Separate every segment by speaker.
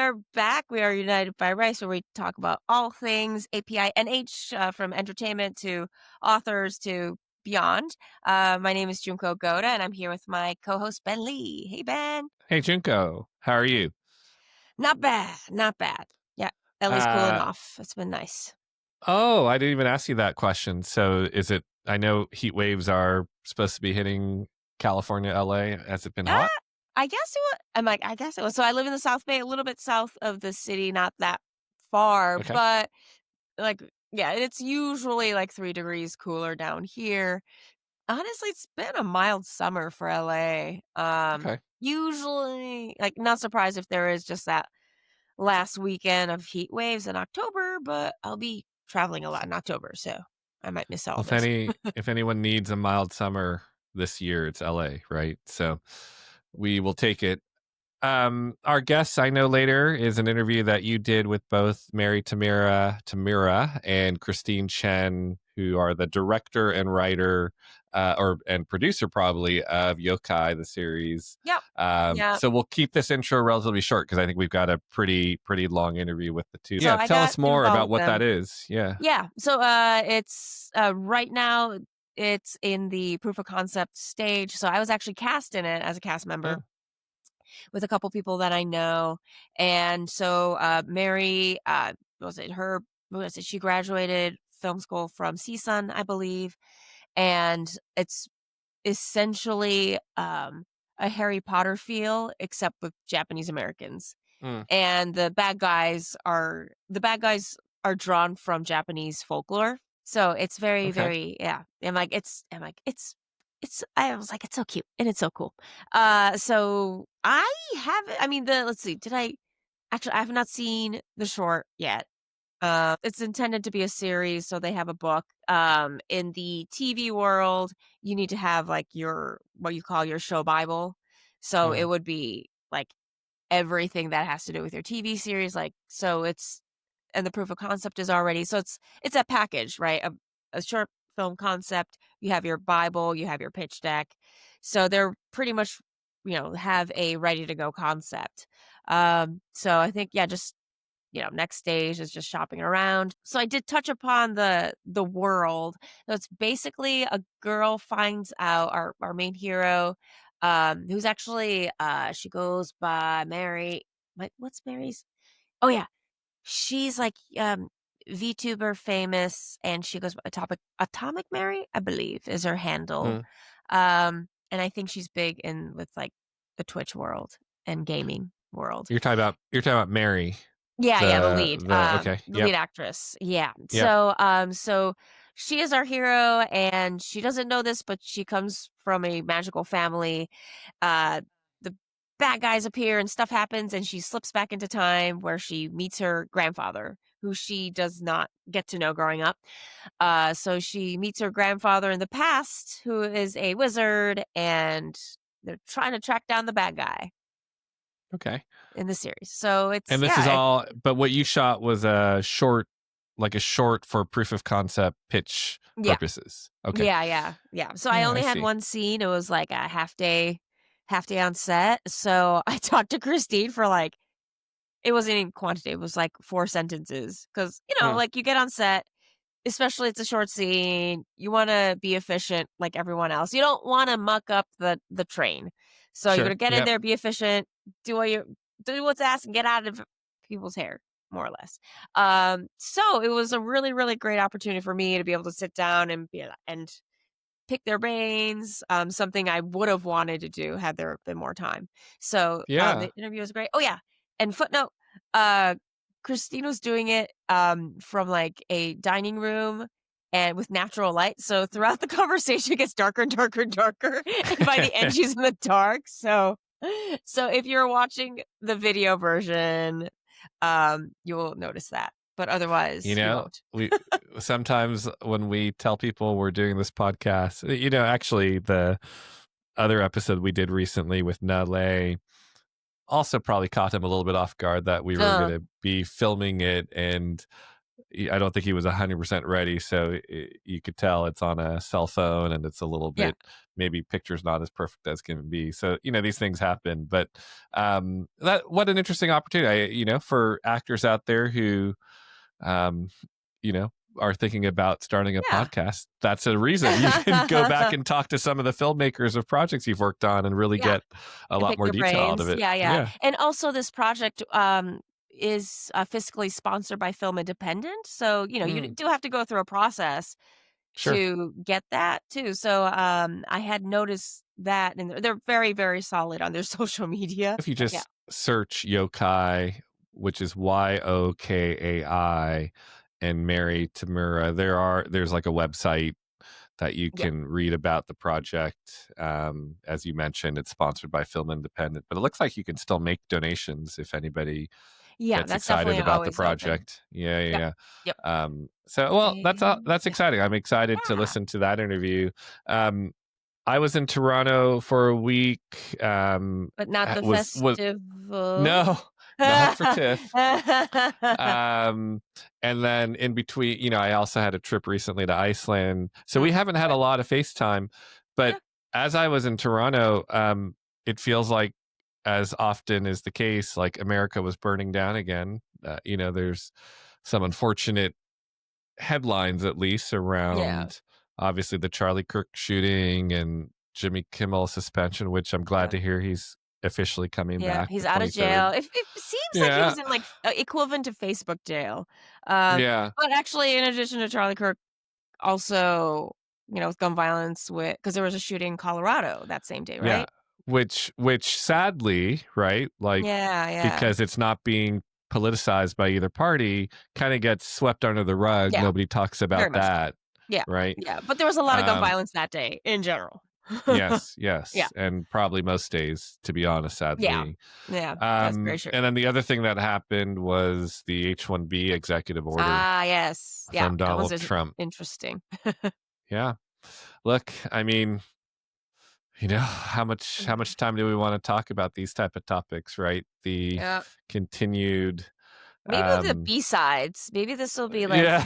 Speaker 1: are back. We are United by Rice, where we talk about all things API and H, from entertainment to authors to beyond. My name is Junko Goda, and I'm here with my co-host Ben Lee. Hey, Ben.
Speaker 2: Hey, Junko, how are you?
Speaker 1: Not bad, not bad. Yeah, LA's cooling
Speaker 2: Uh,
Speaker 1: off. It's been nice.
Speaker 2: I didn't even ask you that question. So is it, I know heat waves are supposed to be hitting California, LA. Has it been
Speaker 1: Ah,
Speaker 2: hot?
Speaker 1: I guess it was. I'm like, I guess it was. So I live in the South Bay, a little bit south of the city, not that far,
Speaker 2: Okay.
Speaker 1: but like, yeah, it's usually like 3 degrees cooler down here. Honestly, it's been a mild summer for LA.
Speaker 2: Okay.
Speaker 1: Usually, like, not surprised if there is just that last weekend of heat waves in October, but I'll be traveling a lot in October, so I might miss all
Speaker 2: Well,
Speaker 1: this.
Speaker 2: if anyone needs a mild summer this year, it's LA, right? So we will take it. Our guest I know later is an interview that you did with both Mary Tamura and Christine Chen, who are the director and writer, and producer probably of Yokai, the series.
Speaker 1: Yep. Yeah.
Speaker 2: So we'll keep this intro relatively short because I think we've got a pretty long interview with the two.
Speaker 1: So
Speaker 2: Yeah,
Speaker 1: I
Speaker 2: tell
Speaker 1: got
Speaker 2: us more
Speaker 1: involved
Speaker 2: about
Speaker 1: with
Speaker 2: what that
Speaker 1: them.
Speaker 2: is. Yeah.
Speaker 1: Yeah. So it's right now it's in the proof of concept stage. So I was actually cast in it as a cast member
Speaker 2: Mm,
Speaker 1: with a couple people that I know. And so Mary, was it her? What was it? She graduated film school from CSUN, I believe, and it's essentially a Harry Potter feel, except with Japanese Americans.
Speaker 2: mm,
Speaker 1: And the bad guys are drawn from Japanese folklore. So it's very,
Speaker 2: okay.
Speaker 1: very, yeah. It's I was like, it's so cute and it's so cool. So I haven't I mean the let's see, did I actually I have not seen the short yet. It's intended to be a series, so they have a book. In the TV world, you need to have like your what you call your show Bible. So it
Speaker 2: Mm,
Speaker 1: would be like everything that has to do with your TV series, like so it's and the proof of concept is already so it's a package, right? A short film concept, you have your Bible, you have your pitch deck. So they're pretty much, have a ready to go concept. So I think, yeah, just next stage is just shopping around. So I did touch upon the world. So it's basically a girl finds out our main hero, who's actually she goes by Mary. What's Mary's? Oh yeah, she's like VTuber famous, and she goes by Atomic Mary, I believe, is her handle.
Speaker 2: mm.
Speaker 1: And I think she's big in with like the Twitch world and gaming world.
Speaker 2: You're talking about Mary,
Speaker 1: Yeah, yeah, the lead,
Speaker 2: the okay.
Speaker 1: the
Speaker 2: Yep.
Speaker 1: lead actress. Yeah.
Speaker 2: Yep.
Speaker 1: So she is our hero, and she doesn't know this, but she comes from a magical family. The bad guys appear and stuff happens, and she slips back into time where she meets her grandfather, who she does not get to know growing up. So she meets her grandfather in the past, who is a wizard, and they're trying to track down the bad guy
Speaker 2: Okay.
Speaker 1: in the series. So it's
Speaker 2: And this is
Speaker 1: yeah,
Speaker 2: all, but what you shot was a short, like a short for proof of concept pitch
Speaker 1: yeah.
Speaker 2: purposes. Okay.
Speaker 1: Yeah, yeah, yeah. So I
Speaker 2: Yeah, I
Speaker 1: only had
Speaker 2: see.
Speaker 1: one scene. It was like a half day on set. So I talked to Christine for like it wasn't even quantity. It was like 4 sentences because
Speaker 2: Mm,
Speaker 1: like you get on set, especially it's a short scene. You want to be efficient, like everyone else. You don't want to muck up the train. So you're gonna
Speaker 2: sure.
Speaker 1: get in
Speaker 2: Yep.
Speaker 1: there, be efficient, do what you do what's asked, and get out of people's hair, more or less. So it was a really, really great opportunity for me to be able to sit down and pick their brains, something I would have wanted to do had there been more time. So,
Speaker 2: Yeah.
Speaker 1: the interview was great. Oh, yeah, and footnote, uh, Christine was doing it, from, like, a dining room and with natural light, so throughout the conversation, it gets darker and darker and darker, and by the end, she's in the dark, so if you're watching the video version, you will notice that, but
Speaker 2: You
Speaker 1: otherwise, you
Speaker 2: know,
Speaker 1: won't.
Speaker 2: we sometimes when we tell people we're doing this podcast, actually the other episode we did recently with Nale also probably caught him a little bit off guard that we were going
Speaker 1: Uh,
Speaker 2: to be filming it and I don't think he was 100% ready. So you could tell it's on a cell phone and it's a little
Speaker 1: Yeah.
Speaker 2: bit, maybe picture's not as perfect as can be. So, these things happen. But what an interesting opportunity, for actors out there who, um, you know, are thinking about starting a
Speaker 1: Yeah.
Speaker 2: podcast. That's a reason you can go back and talk to some of the filmmakers of projects you've worked on and really
Speaker 1: Yeah.
Speaker 2: get a
Speaker 1: And
Speaker 2: lot
Speaker 1: pick
Speaker 2: more
Speaker 1: their
Speaker 2: detail out of
Speaker 1: brains.
Speaker 2: it.
Speaker 1: Yeah, yeah.
Speaker 2: Yeah,
Speaker 1: And also this project, is, fiscally sponsored by Film Independent, so, you
Speaker 2: mm,
Speaker 1: do have to go through a process
Speaker 2: sure.
Speaker 1: to get that too. So, I had noticed that, and they're very, very solid on their social media.
Speaker 2: If you
Speaker 1: Yeah.
Speaker 2: just search Yokai, which is Yokai, and Mary Tamura, there's like a website that you
Speaker 1: Yeah.
Speaker 2: can read about the project. As you mentioned, it's sponsored by Film Independent, but it looks like you can still make donations if anybody
Speaker 1: Yeah,
Speaker 2: gets
Speaker 1: that's
Speaker 2: excited
Speaker 1: definitely
Speaker 2: about the
Speaker 1: always open.
Speaker 2: project. Yeah, yeah,
Speaker 1: Yep.
Speaker 2: yeah.
Speaker 1: Yep.
Speaker 2: So, well,
Speaker 1: And
Speaker 2: that's
Speaker 1: yeah.
Speaker 2: exciting. I'm excited to
Speaker 1: Yeah.
Speaker 2: listen to that interview. Um, I was in Toronto for a week.
Speaker 1: But not the
Speaker 2: Was
Speaker 1: festival?
Speaker 2: no, not for TIFF. Um, and then in between, I also had a trip recently to Iceland. So we haven't had a
Speaker 1: Right.
Speaker 2: lot of FaceTime, but
Speaker 1: Yeah.
Speaker 2: as I was in Toronto, it feels like, as often is the case, like America was burning down again. There's some unfortunate headlines, at least,
Speaker 1: Yeah.
Speaker 2: around obviously the Charlie Kirk shooting and Jimmy Kimmel suspension, which I'm glad
Speaker 1: Yeah.
Speaker 2: to hear he's officially coming
Speaker 1: Yeah,
Speaker 2: back
Speaker 1: he's
Speaker 2: the
Speaker 1: out of jail.
Speaker 2: 23rd.
Speaker 1: It seems like he
Speaker 2: Yeah.
Speaker 1: was in, like, equivalent to Facebook jail. Um,
Speaker 2: Yeah.
Speaker 1: but actually, in addition to Charlie Kirk, also, with gun violence, because there was a shooting in Colorado that same day,
Speaker 2: Yeah,
Speaker 1: right?
Speaker 2: which sadly, right, like,
Speaker 1: Yeah, yeah.
Speaker 2: because it's not being politicized by either party, kinda gets swept under the rug,
Speaker 1: Yeah,
Speaker 2: nobody talks
Speaker 1: very
Speaker 2: about
Speaker 1: much so.
Speaker 2: that,
Speaker 1: Yeah,
Speaker 2: right?
Speaker 1: yeah, but there was a lot of gun
Speaker 2: Um,
Speaker 1: violence that day in general.
Speaker 2: yes,
Speaker 1: Yeah,
Speaker 2: yes, and probably most days, to be honest,
Speaker 1: yeah,
Speaker 2: sadly.
Speaker 1: yeah, that's very true.
Speaker 2: And then the other thing that happened was the H-1B executive order
Speaker 1: Ah, yes. Yeah,
Speaker 2: from
Speaker 1: that one's
Speaker 2: Donald
Speaker 1: is
Speaker 2: Trump.
Speaker 1: interesting.
Speaker 2: Yeah. Look, I mean, how much time do we wanna talk about these type of topics, right? The
Speaker 1: Yeah.
Speaker 2: continued,
Speaker 1: Maybe the
Speaker 2: um
Speaker 1: B-sides. Maybe this'll be, like,
Speaker 2: yeah.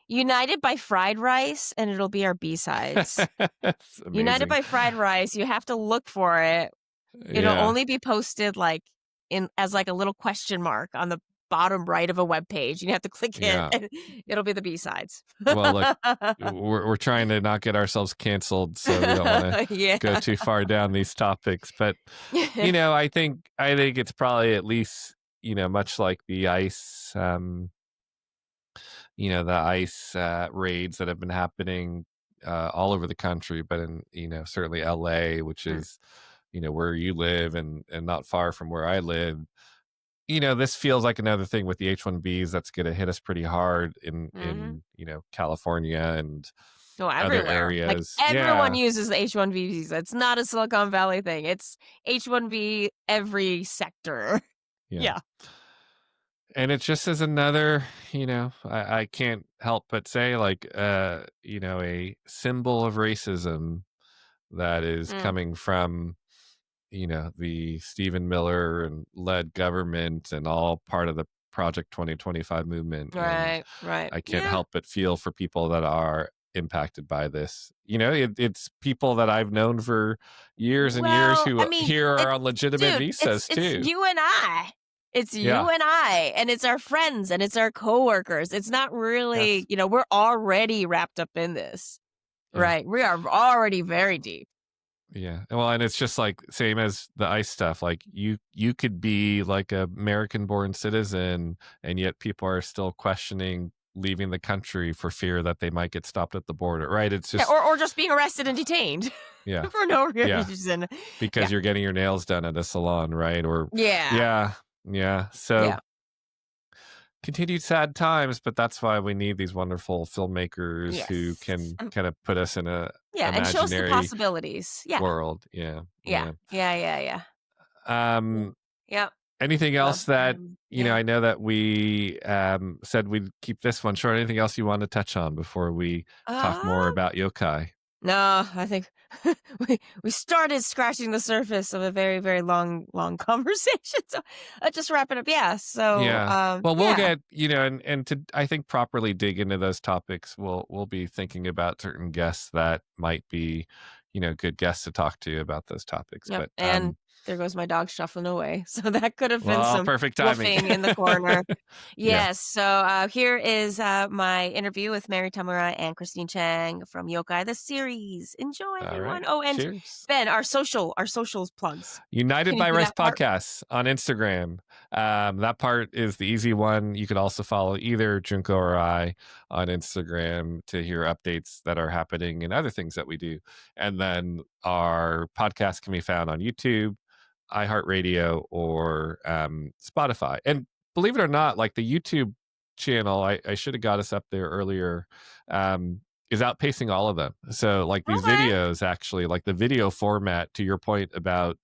Speaker 1: United by fried rice, and it'll be our B-sides.
Speaker 2: That's
Speaker 1: United
Speaker 2: amazing.
Speaker 1: by fried rice, you have to look for it. It'll
Speaker 2: Yeah,
Speaker 1: only be posted, like, in as, like, a little question mark on the bottom right of a web page. You have to click it,
Speaker 2: yeah.
Speaker 1: and it'll be the B-sides.
Speaker 2: Well, look, we're trying to not get ourselves canceled, so we don't wanna
Speaker 1: Yeah.
Speaker 2: go too far down these topics, but, I think it's probably at least, much like the ICE raids that have been happening all over the country, but in certainly LA, which
Speaker 1: Mm,
Speaker 2: is where you live and not far from where I live. This feels like another thing with the H-1Bs that's going to hit us pretty hard in
Speaker 1: mhm.
Speaker 2: California and
Speaker 1: No,
Speaker 2: other
Speaker 1: everywhere. Like,
Speaker 2: areas.
Speaker 1: everyone
Speaker 2: Yeah,
Speaker 1: uses the H-1B visa. It's not a Silicon Valley thing. It's H-1B every sector.
Speaker 2: yeah.
Speaker 1: Yeah.
Speaker 2: And it just is another, I can't help but say, like, a symbol of racism that is
Speaker 1: Mm,
Speaker 2: coming from the Stephen Miller and led government and all part of the Project 2025 movement. And
Speaker 1: right, right.
Speaker 2: I can't
Speaker 1: Yeah.
Speaker 2: help but feel for people that are impacted by this. It's people that I've known for years and years
Speaker 1: Well,
Speaker 2: who
Speaker 1: I mean,
Speaker 2: here are
Speaker 1: it's
Speaker 2: on legitimate
Speaker 1: dude, it's
Speaker 2: visas
Speaker 1: it's
Speaker 2: too.
Speaker 1: you and I. It's
Speaker 2: Yeah.
Speaker 1: you and I, and it's our friends, and it's our coworkers. It's not really,
Speaker 2: Yes.
Speaker 1: we're already wrapped up in this,
Speaker 2: Yeah.
Speaker 1: right? We are already very deep.
Speaker 2: Yeah. Well, and it's just like same as the ICE stuff. Like you could be like a American born citizen and yet people are still questioning leaving the country for fear that they might get stopped at the border. Right? It's
Speaker 1: Yeah,
Speaker 2: just
Speaker 1: or just being arrested and detained
Speaker 2: yeah.
Speaker 1: for no
Speaker 2: Yeah.
Speaker 1: reason. Yeah.
Speaker 2: Because you're getting your nails done at a salon, right? Or
Speaker 1: Yeah.
Speaker 2: yeah. Yeah. So
Speaker 1: Yeah.
Speaker 2: continued sad times, but that's why we need these wonderful filmmakers who
Speaker 1: Yes.
Speaker 2: can kind of put us in a
Speaker 1: Yeah, and show us the
Speaker 2: imaginary
Speaker 1: possibilities. Yeah.
Speaker 2: world. Yeah.
Speaker 1: Yeah.
Speaker 2: Yeah.
Speaker 1: Yeah, yeah, yeah. Mm.
Speaker 2: Um
Speaker 1: Yep.
Speaker 2: Anything
Speaker 1: So,
Speaker 2: else that,
Speaker 1: yeah.
Speaker 2: I know that we said we'd keep this one short. Anything else you want to touch on before we talk more
Speaker 1: Uh,
Speaker 2: about yokai?
Speaker 1: No, I think we started scratching the surface of a very, very long conversation. So just wrap it up. Yeah. So
Speaker 2: Yeah. Well, we'll
Speaker 1: yeah.
Speaker 2: get, and to I think properly dig into those topics, we'll be thinking about certain guests that might be, good guests to talk to about those topics.
Speaker 1: Yep.
Speaker 2: But
Speaker 1: And there goes my dog shuffling away. So that could have been
Speaker 2: well,
Speaker 1: some
Speaker 2: perfect timing.
Speaker 1: woofing in the corner.
Speaker 2: Yeah.
Speaker 1: Yes. So here is my interview with Mary Tamura and Christine Chang from Yokai, the series. Enjoy,
Speaker 2: All right.
Speaker 1: everyone. Oh, and
Speaker 2: Cheers.
Speaker 1: Ben, our socials plugs.
Speaker 2: United
Speaker 1: Can you
Speaker 2: by
Speaker 1: do
Speaker 2: Rest
Speaker 1: that part?
Speaker 2: Podcasts on Instagram. That part is the easy one. You could also follow either Junko or I on Instagram to hear updates that are happening and other things that we do. And then our podcast can be found on YouTube, iHeartRadio, or Spotify. And believe it or not, like the YouTube channel, I should have got us up there earlier. Is outpacing all of them. So like these
Speaker 1: Okay.
Speaker 2: videos actually, like the video format, to your point about,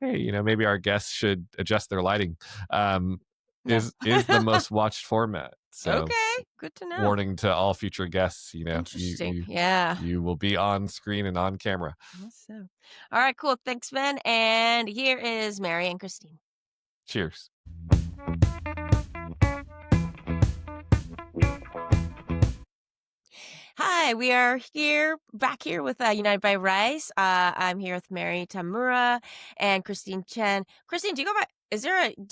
Speaker 2: hey, maybe our guests should adjust their lighting, um,
Speaker 1: Yeah.
Speaker 2: is the most watched format. So
Speaker 1: Okay. Good to know.
Speaker 2: warning to all future guests, you
Speaker 1: Interesting.
Speaker 2: you
Speaker 1: Yeah.
Speaker 2: you will be on screen and on camera.
Speaker 1: So, all right, cool. Thanks, Ben. And here is Mary and Christine.
Speaker 2: Cheers.
Speaker 1: Hi, we are back here with United by Rice. I'm here with Mary Tamura and Christine Chen. Christine, do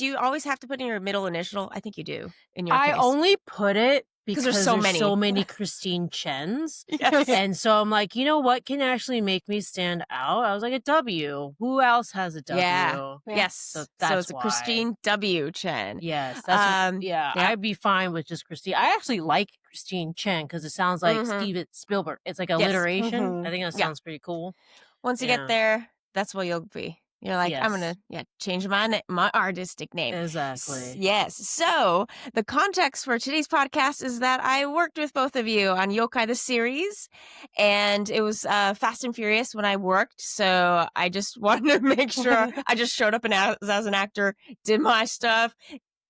Speaker 1: you always have to put in your middle initial? I think you do in your
Speaker 3: I
Speaker 1: case
Speaker 3: only put it
Speaker 1: because there's
Speaker 3: because
Speaker 1: so
Speaker 3: there's so
Speaker 1: many.
Speaker 3: many Christine Chens.
Speaker 1: Yes.
Speaker 3: And so I'm like, you know what can actually make me stand out? I was like, a W. Who else has a
Speaker 1: Yeah.
Speaker 3: W?
Speaker 1: Yes.
Speaker 3: So
Speaker 1: So
Speaker 3: that's
Speaker 1: it's a
Speaker 3: why.
Speaker 1: Christine W. Chen.
Speaker 3: Yes, that's what, yeah,
Speaker 1: Yeah.
Speaker 3: I'd be fine with just Christine. I actually like Christine Chen because it sounds like
Speaker 1: Mm-hmm.
Speaker 3: Steven Spielberg. It's like
Speaker 1: Yes.
Speaker 3: alliteration. I
Speaker 4: Mhm.
Speaker 3: think that
Speaker 1: Yeah.
Speaker 3: sounds pretty cool.
Speaker 1: Once you get
Speaker 3: Yeah.
Speaker 1: there, that's what you'll be. You're like, I'm
Speaker 3: Yes.
Speaker 1: gonna change my artistic name.
Speaker 3: Exactly.
Speaker 1: Yes. So the context for today's podcast is that I worked with both of you on Yokai the series, and it was Fast and Furious when I worked. So I just wanted to make sure I just showed up and as an actor, did my stuff,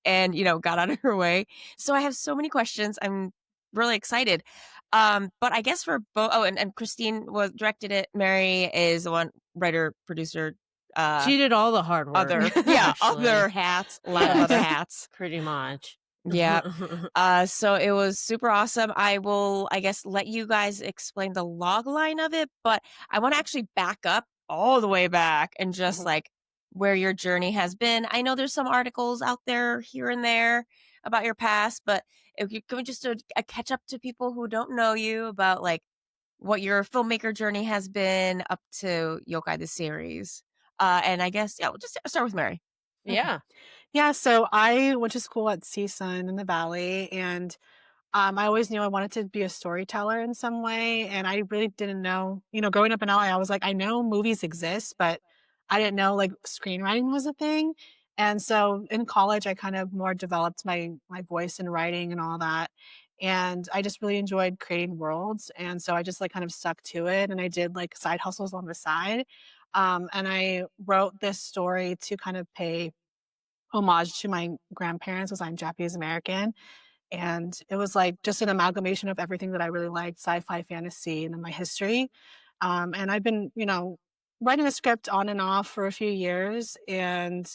Speaker 1: and got out of her way. So I have so many questions. I'm really excited. But I guess for both, and Christine was directed it. Mary is the one writer, producer,
Speaker 3: She did all the hard work.
Speaker 1: other
Speaker 3: Actually.
Speaker 1: hats, a lot of other
Speaker 3: Yes.
Speaker 1: hats.
Speaker 3: Pretty much.
Speaker 1: Yeah. So it was super awesome. I will, I guess, let you guys explain the log line of it, but I want to actually back up all the way back and just
Speaker 4: Mhm.
Speaker 1: like where your journey has been. I know there's some articles out there here and there about your past, but if you can we just do a catch up to people who don't know you about like what your filmmaker journey has been up to Yokai the series. And I guess, yeah, we'll just start with Mary.
Speaker 3: Yeah.
Speaker 4: Yeah, so I went to school at CSUN in the Valley, and I always knew I wanted to be a storyteller in some way, and I really didn't know, growing up in LA, I was like, I know movies exist, but I didn't know like screenwriting was a thing. And so in college, I kind of more developed my voice in writing and all that. And I just really enjoyed creating worlds. And so I just like kind of stuck to it. And I did like side hustles on the side. And I wrote this story to kind of pay homage to my grandparents, because I'm Japanese American. And it was like just an amalgamation of everything that I really liked, sci-fi, fantasy, and then my history. And I've been, writing a script on and off for a few years. And,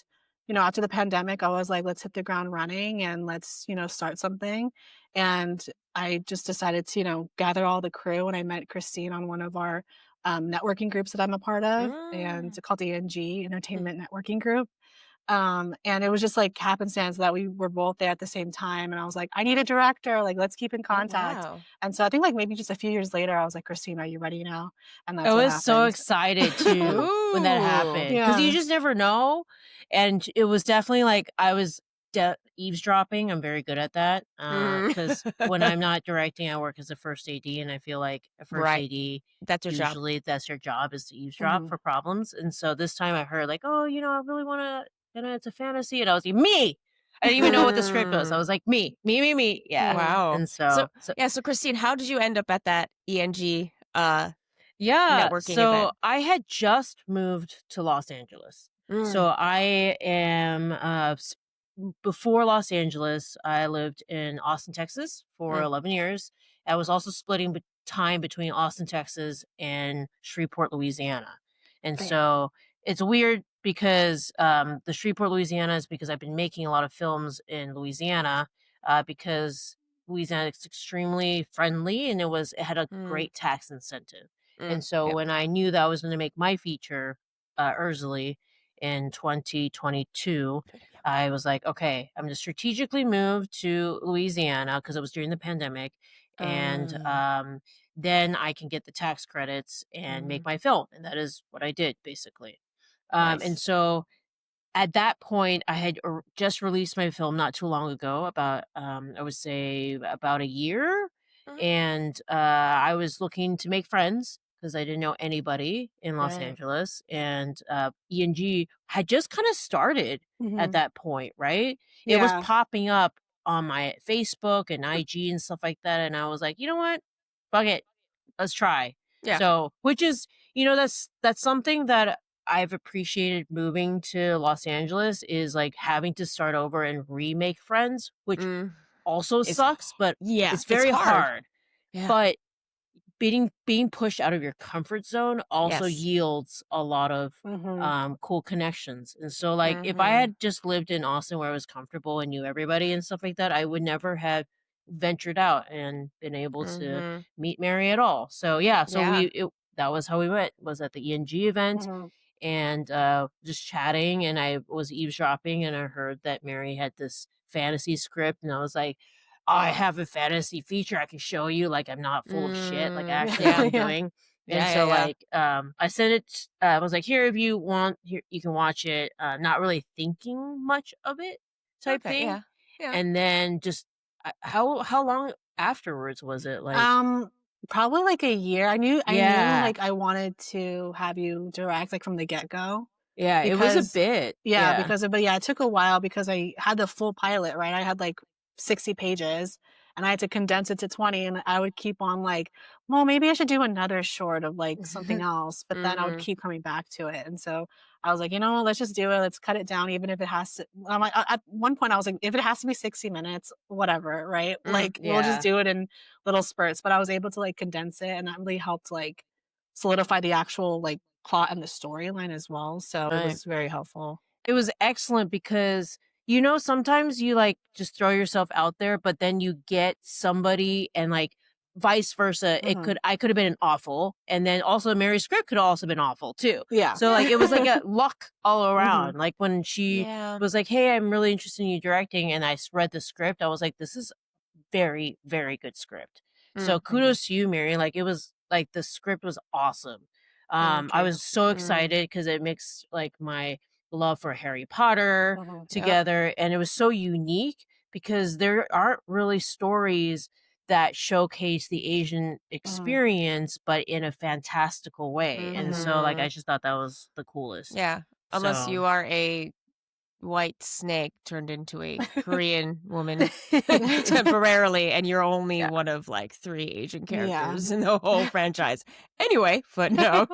Speaker 4: after the pandemic, I was like, let's hit the ground running and let's, start something. And I just decided to, gather all the crew. And I met Christine on one of our networking groups that I'm a part of, and
Speaker 1: Mm.
Speaker 4: it's called the NG Entertainment Networking Group. And it was just like happenstance that we were both there at the same time. And I was like, I need a director. Like, let's keep in
Speaker 1: Oh,
Speaker 4: contact.
Speaker 1: wow.
Speaker 4: And so I think like maybe just a few years later, I was like, Christine, are you ready now? And
Speaker 3: I
Speaker 4: that's what
Speaker 3: was so
Speaker 4: happened.
Speaker 3: excited too when that
Speaker 1: Ooh.
Speaker 3: happened because you
Speaker 4: Yeah.
Speaker 3: just never know. And it was definitely like I was eavesdropping. I'm very good at that because when I'm not directing, I work as a first AD, and I feel like a first
Speaker 1: Right.
Speaker 3: AD
Speaker 1: That's your job.
Speaker 3: usually that's your job is to eavesdrop
Speaker 4: Mhm.
Speaker 3: for problems. And so this time I heard like, oh, I really want to. It's a fantasy, and I was like, me. I didn't even know what the script was. I was like, me. Yeah.
Speaker 4: Yeah.
Speaker 1: Wow.
Speaker 3: And
Speaker 1: So,
Speaker 3: so
Speaker 1: yeah, so Christine, how did you end up at that ENG
Speaker 3: yeah,
Speaker 1: networking
Speaker 3: so
Speaker 1: event?
Speaker 3: I had just moved to Los Angeles.
Speaker 1: Mm.
Speaker 3: So I am before Los Angeles, I lived in Austin, Texas for
Speaker 1: Mm.
Speaker 3: 11 years. I was also splitting time between Austin, Texas and Shreveport, Louisiana. And
Speaker 4: Yeah.
Speaker 3: so it's weird because the Shreveport, Louisiana is because I've been making a lot of films in Louisiana because Louisiana is extremely friendly and it had a great tax incentive. And so
Speaker 1: Yep.
Speaker 3: when I knew that I was going to make my feature, Ursula, in 2022, I was like, okay, I'm going to strategically move to Louisiana because it was during the pandemic. And then I can get the tax credits and make my film. And that is what I did, basically. And
Speaker 1: Nice.
Speaker 3: so at that point, I had just released my film not too long ago, about I would say about a year,
Speaker 1: Mhm.
Speaker 3: and I was looking to make friends because I didn't know anybody in Los
Speaker 1: Right.
Speaker 3: Angeles, and ENG had just kind of started at
Speaker 4: Mhm.
Speaker 3: that point, right? It was
Speaker 4: Yeah.
Speaker 3: popping up on my Facebook and IG and stuff like that, and I was like, you know what, fuck it, let's try.
Speaker 1: Yeah.
Speaker 3: So, which is, that's something that I've appreciated moving to Los Angeles, is like having to start over and remake friends, which
Speaker 1: Mm.
Speaker 3: also
Speaker 1: It's
Speaker 3: sucks, but
Speaker 1: Yeah,
Speaker 3: it's
Speaker 1: it's
Speaker 3: very
Speaker 1: hard.
Speaker 3: hard.
Speaker 1: Yeah.
Speaker 3: But being pushed out of your comfort zone also
Speaker 1: Yes.
Speaker 3: yields a lot of
Speaker 4: Mhm.
Speaker 3: cool connections. And so like if I
Speaker 1: Mhm.
Speaker 3: had just lived in Austin where I was comfortable and knew everybody and stuff like that, I would never have ventured out and been able to
Speaker 1: Mhm.
Speaker 3: meet Mary at all. So yeah, so
Speaker 1: Yeah.
Speaker 3: that was how we met, was at the ENG event,
Speaker 4: Mhm.
Speaker 3: and just chatting, and I was eavesdropping and I heard that Mary had this fantasy script, and I was like, I have a fantasy feature I can show you, like I'm not full of shit, like I actually know what
Speaker 1: Yeah.
Speaker 3: I'm
Speaker 4: Yeah.
Speaker 3: doing. And
Speaker 1: Yeah, yeah,
Speaker 3: so
Speaker 1: yeah.
Speaker 3: like I sent it, I was like, here, if you want, here you can watch it, not really thinking much of it type
Speaker 1: Okay,
Speaker 3: thing.
Speaker 1: yeah. Yeah.
Speaker 3: And then just how long afterwards was it, like?
Speaker 4: Um, Probably like a year. I knew
Speaker 3: Yeah,
Speaker 4: like I wanted to have you direct like from the get-go
Speaker 3: yeah, it was a
Speaker 4: because
Speaker 3: bit,
Speaker 4: yeah,
Speaker 3: yeah.
Speaker 4: because but yeah, it took a while because I had the full pilot, right? I had like 60 pages and I had to condense it to 20 and I would keep on like, well, maybe I should do another short of like something else, but then I would
Speaker 1: Mhm.
Speaker 4: keep coming back to it. And so I was like, you know, what, let's just do it. Let's cut it down even if it has to I'm like at one point I was like, if it has to be 60 minutes, whatever, right? Like we'll just
Speaker 3: Yeah.
Speaker 4: do it in little spurts, but I was able to like condense it and that really helped like solidify the actual like plot and the storyline as well. So it
Speaker 3: Right.
Speaker 4: was very helpful.
Speaker 3: It was excellent because, sometimes you like just throw yourself out there, but then you get somebody, and like vice versa.
Speaker 4: Mhm.
Speaker 3: I could have been awful. And then also Mary's script could have also been awful too.
Speaker 4: Yeah.
Speaker 3: So like it was like a luck all
Speaker 4: Mhm.
Speaker 3: around. Like when she
Speaker 1: Yeah.
Speaker 3: was like, hey, I'm really interested in you directing, and I read the script, I was like, this is very, very good script. So
Speaker 1: Thank you.
Speaker 3: kudos to you, Mary. Like it was like the script was awesome.
Speaker 4: Thank
Speaker 3: I
Speaker 4: you.
Speaker 3: was so
Speaker 1: Mm.
Speaker 3: excited because it makes like my love for Harry Potter
Speaker 4: Mhm.
Speaker 1: Yep.
Speaker 3: together, and it was so unique because there aren't really stories that showcase the Asian
Speaker 4: Mhm.
Speaker 3: experience, but in a fantastical way. And
Speaker 4: Mhm.
Speaker 3: so, like, I
Speaker 1: Mhm.
Speaker 3: just thought that was the coolest.
Speaker 1: Yeah. Unless
Speaker 3: So,
Speaker 1: you are a white snake turned into a Korean woman temporarily, and you're only
Speaker 3: yeah.
Speaker 1: one of like 3 Asian
Speaker 4: Yeah.
Speaker 1: characters in the whole franchise. Anyway, footnote.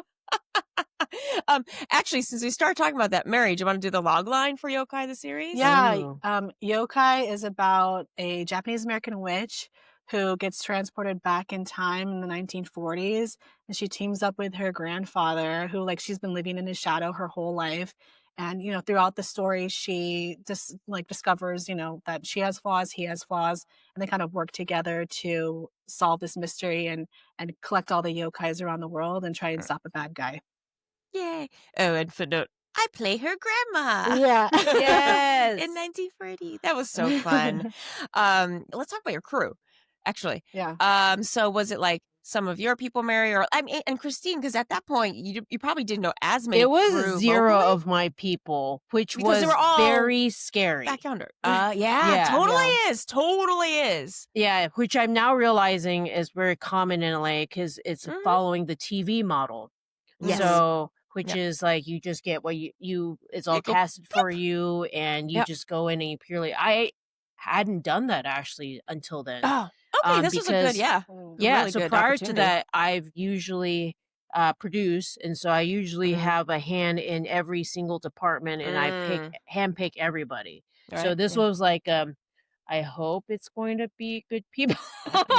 Speaker 1: um, Actually, since we started talking about that, Mary, do you want to do the log line for Yokai the series?
Speaker 4: Yeah,
Speaker 3: Ooh.
Speaker 4: Yokai is about a Japanese American witch who gets transported back in time in the 1940s, and she teams up with her grandfather, who like she's been living in his shadow her whole life. And throughout the story, she just like discovers, that she has flaws, he has flaws, and they kind of work together to solve this mystery and collect all the yokais around the world and try and stop a bad guy.
Speaker 1: Yay. Oh, and footnote. I play her grandma
Speaker 4: Yeah.
Speaker 1: in
Speaker 3: Yes.
Speaker 1: 1940. That was so fun. Let's talk about your crew, actually.
Speaker 4: Yeah.
Speaker 1: So was it like some of your people, Mary, or I mean, and Christine? Because at that point, you probably didn't know as many
Speaker 3: It was
Speaker 1: crew
Speaker 3: 0
Speaker 1: locally
Speaker 3: of my people, which
Speaker 1: because they were
Speaker 3: was
Speaker 1: all
Speaker 3: very
Speaker 1: back
Speaker 3: scary.
Speaker 1: yonder. Yeah,
Speaker 3: Yeah.
Speaker 1: totally
Speaker 4: Yeah.
Speaker 1: is, totally is.
Speaker 3: Yeah, which I'm now realizing is very common in LA because it's
Speaker 1: Hmm.
Speaker 3: following the TV model.
Speaker 1: Yes.
Speaker 4: Mhm.
Speaker 3: So, which
Speaker 1: Yep.
Speaker 3: is like you just get what it's all
Speaker 1: You go.
Speaker 3: casted for you, and you
Speaker 1: Yep.
Speaker 3: just go in and you purely. I hadn't done that actually until then.
Speaker 1: Oh, okay. This was a good,
Speaker 3: Because
Speaker 1: yeah,
Speaker 4: Mm.
Speaker 1: a
Speaker 3: yeah,
Speaker 1: really
Speaker 3: so
Speaker 1: good
Speaker 3: prior to
Speaker 1: opportunity.
Speaker 3: that, I've usually produced, and so I usually
Speaker 1: Mm,
Speaker 3: have a hand in every single department, and I
Speaker 1: mm,
Speaker 3: handpick everybody. So
Speaker 1: right.
Speaker 3: this
Speaker 1: Yeah.
Speaker 3: was like, I hope it's going to be good people.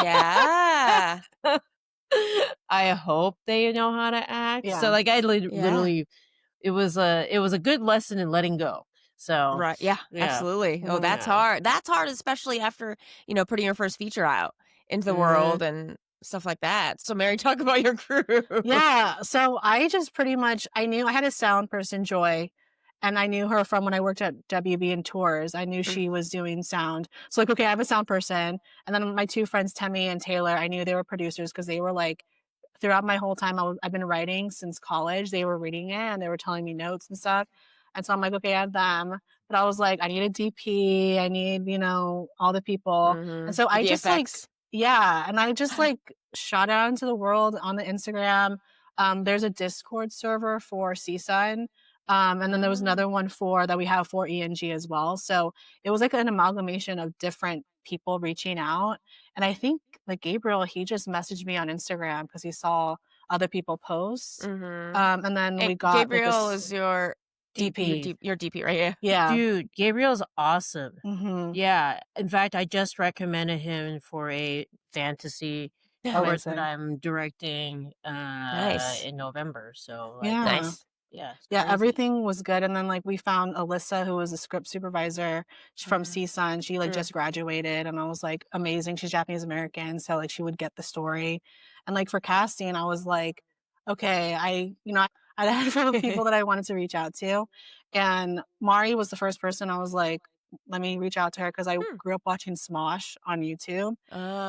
Speaker 1: Yeah.
Speaker 3: I hope they know how to act. So
Speaker 4: Yeah.
Speaker 3: like I
Speaker 1: Yeah.
Speaker 3: literally it was a good lesson in letting go. So
Speaker 1: Right. Yeah,
Speaker 3: yeah.
Speaker 1: absolutely. Oh,
Speaker 4: Mhm.
Speaker 1: that's
Speaker 3: Yeah.
Speaker 1: hard. That's hard, especially after, putting your first feature out into the
Speaker 3: Mhm.
Speaker 1: world and stuff like that. So, Mary, talk about your crew.
Speaker 4: Yeah, so I just pretty much I knew I had a sound person, Joy, and I knew her from when I worked at WB and Tours. I knew
Speaker 1: Mm,
Speaker 4: she was doing sound. So, like, okay, I have a sound person, and then my 2 friends, Temmie and Taylor, I knew they were producers because they were, like throughout my whole time I've been writing since college, they were reading it and they were telling me notes and stuff, and so I'm like, "Okay, I have them," but I was like, "I need a DP, I need, all the people," and
Speaker 1: mhm.
Speaker 4: so
Speaker 1: The
Speaker 4: I just, like
Speaker 1: VFX.
Speaker 4: yeah, and I just, like, shot out into the world on the Instagram. There's a Discord server for CSUN, and then there was
Speaker 1: Oh.
Speaker 4: another one for that we have for ENG as well, so it was like an amalgamation of different people reaching out, and I think, like, Gabriel, he just messaged me on Instagram because he saw other people post,
Speaker 1: Mhm.
Speaker 4: and then
Speaker 1: And
Speaker 4: we got, like,
Speaker 1: Gabriel
Speaker 4: this
Speaker 1: is your
Speaker 4: DP.
Speaker 1: your DP, right? Yeah.
Speaker 4: Yeah.
Speaker 3: Dude, Gabriel's awesome.
Speaker 4: Mhm.
Speaker 3: Yeah. In fact, I just recommended him for a fantasy short that
Speaker 4: Amazing.
Speaker 3: I'm directing
Speaker 1: Nice.
Speaker 3: in November. So like
Speaker 4: Yeah.
Speaker 1: Nice.
Speaker 3: yeah, it's
Speaker 4: Yeah,
Speaker 3: crazy.
Speaker 4: everything was good, and then, like, we found Alyssa, who was a script supervisor. She's from
Speaker 1: Mhm.
Speaker 4: CSUN. She, like,
Speaker 1: Mm.
Speaker 4: just graduated, and I was like, "Amazing." She's Japanese American, so, like, she would get the story. And, like, for casting, I was like, "Okay." I had a handful of people that I wanted to reach out to, and Mari was the first person I was like, "Let me reach out to her because I
Speaker 1: Hmm.
Speaker 4: grew up watching Smosh on YouTube,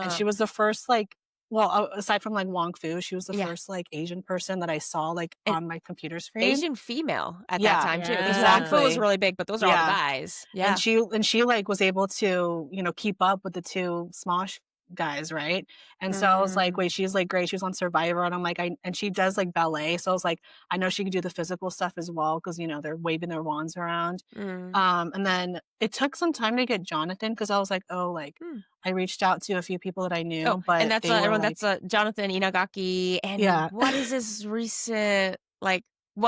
Speaker 4: and she
Speaker 1: Oh.
Speaker 4: was the first, like well, aside from, like, Wong Fu, she was the
Speaker 1: Yeah.
Speaker 4: first, like, Asian person that I saw, like,
Speaker 1: And
Speaker 4: on my computer screen.
Speaker 1: Asian female at that
Speaker 4: Yeah,
Speaker 1: time too, because Wong Fu
Speaker 3: Yeah.
Speaker 1: was
Speaker 4: exactly.
Speaker 1: really big, but those are all the
Speaker 4: Yeah,
Speaker 1: guys.
Speaker 4: and
Speaker 1: Yeah.
Speaker 4: she, like, was able to, keep up with the 2 Smosh guys, right? And so I was like,
Speaker 1: Mm.
Speaker 4: "Wait, she's, like, great." She was on Survivor, and I'm like, I and she does, like, ballet, so I was like, "I know she can do the physical stuff as well because they're waving their wands around."
Speaker 1: Mm.
Speaker 4: And then it took some time to get Jonathan because I was like, "Oh," like,
Speaker 1: Hmm.
Speaker 4: I reached out to a few people that I
Speaker 1: Oh,
Speaker 4: knew,
Speaker 1: and
Speaker 4: but
Speaker 1: that's,
Speaker 4: they were
Speaker 1: everyone,
Speaker 4: like
Speaker 1: that's, Jonathan Inagaki, and
Speaker 4: yeah.
Speaker 1: what is his recent,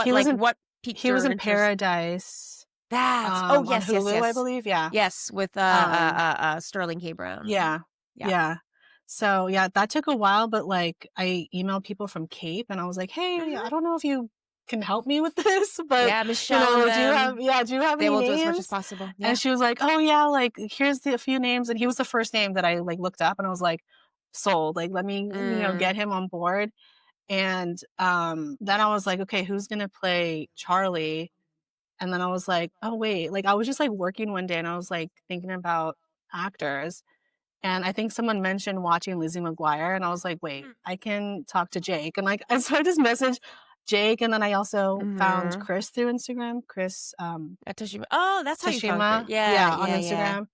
Speaker 4: He was in
Speaker 1: what piqued
Speaker 4: he was
Speaker 1: your
Speaker 4: in
Speaker 1: interest?
Speaker 4: Paradise,
Speaker 1: That's oh,
Speaker 4: on
Speaker 1: yes, yes,
Speaker 4: Hulu, I
Speaker 1: yes.
Speaker 4: believe, yeah.
Speaker 1: Yes, with,
Speaker 4: Um
Speaker 1: Sterling K. Brown.
Speaker 4: Yeah.
Speaker 1: Yeah.
Speaker 4: Yeah. So, yeah, that took a while, but, like, I emailed people from Cape, and I was like, "Hey,
Speaker 1: Mhm.
Speaker 4: I don't know if you can help me with this, but,
Speaker 1: Yeah, Michelle and them,
Speaker 4: do you have
Speaker 1: they
Speaker 4: any
Speaker 1: will do as much as
Speaker 4: names?"
Speaker 1: possible.
Speaker 4: And
Speaker 1: Yeah.
Speaker 4: she was like, "Oh, yeah, like, here's a few names," and he was the first name that I, like, looked up, and I was like, "Sold." Like, let me,
Speaker 1: Mm.
Speaker 4: get him on board, and, then I was like, "Okay, who's gonna play Charlie?" And then I was like, "Oh, wait." Like, I was just, like, working one day, and I was, like, thinking about actors, and I think someone mentioned watching Lizzie McGuire, and I was like, "Wait,
Speaker 1: Mm.
Speaker 4: I can talk to Jake." And, like, and so I just messaged Jake, and then I also found
Speaker 1: Mhm.
Speaker 4: Chris through Instagram, Chris,
Speaker 1: At Toshima. Oh, that's how you found Chris.
Speaker 4: Tashima.
Speaker 1: Yeah,
Speaker 4: Yeah, on
Speaker 1: yeah, yeah.
Speaker 4: Instagram.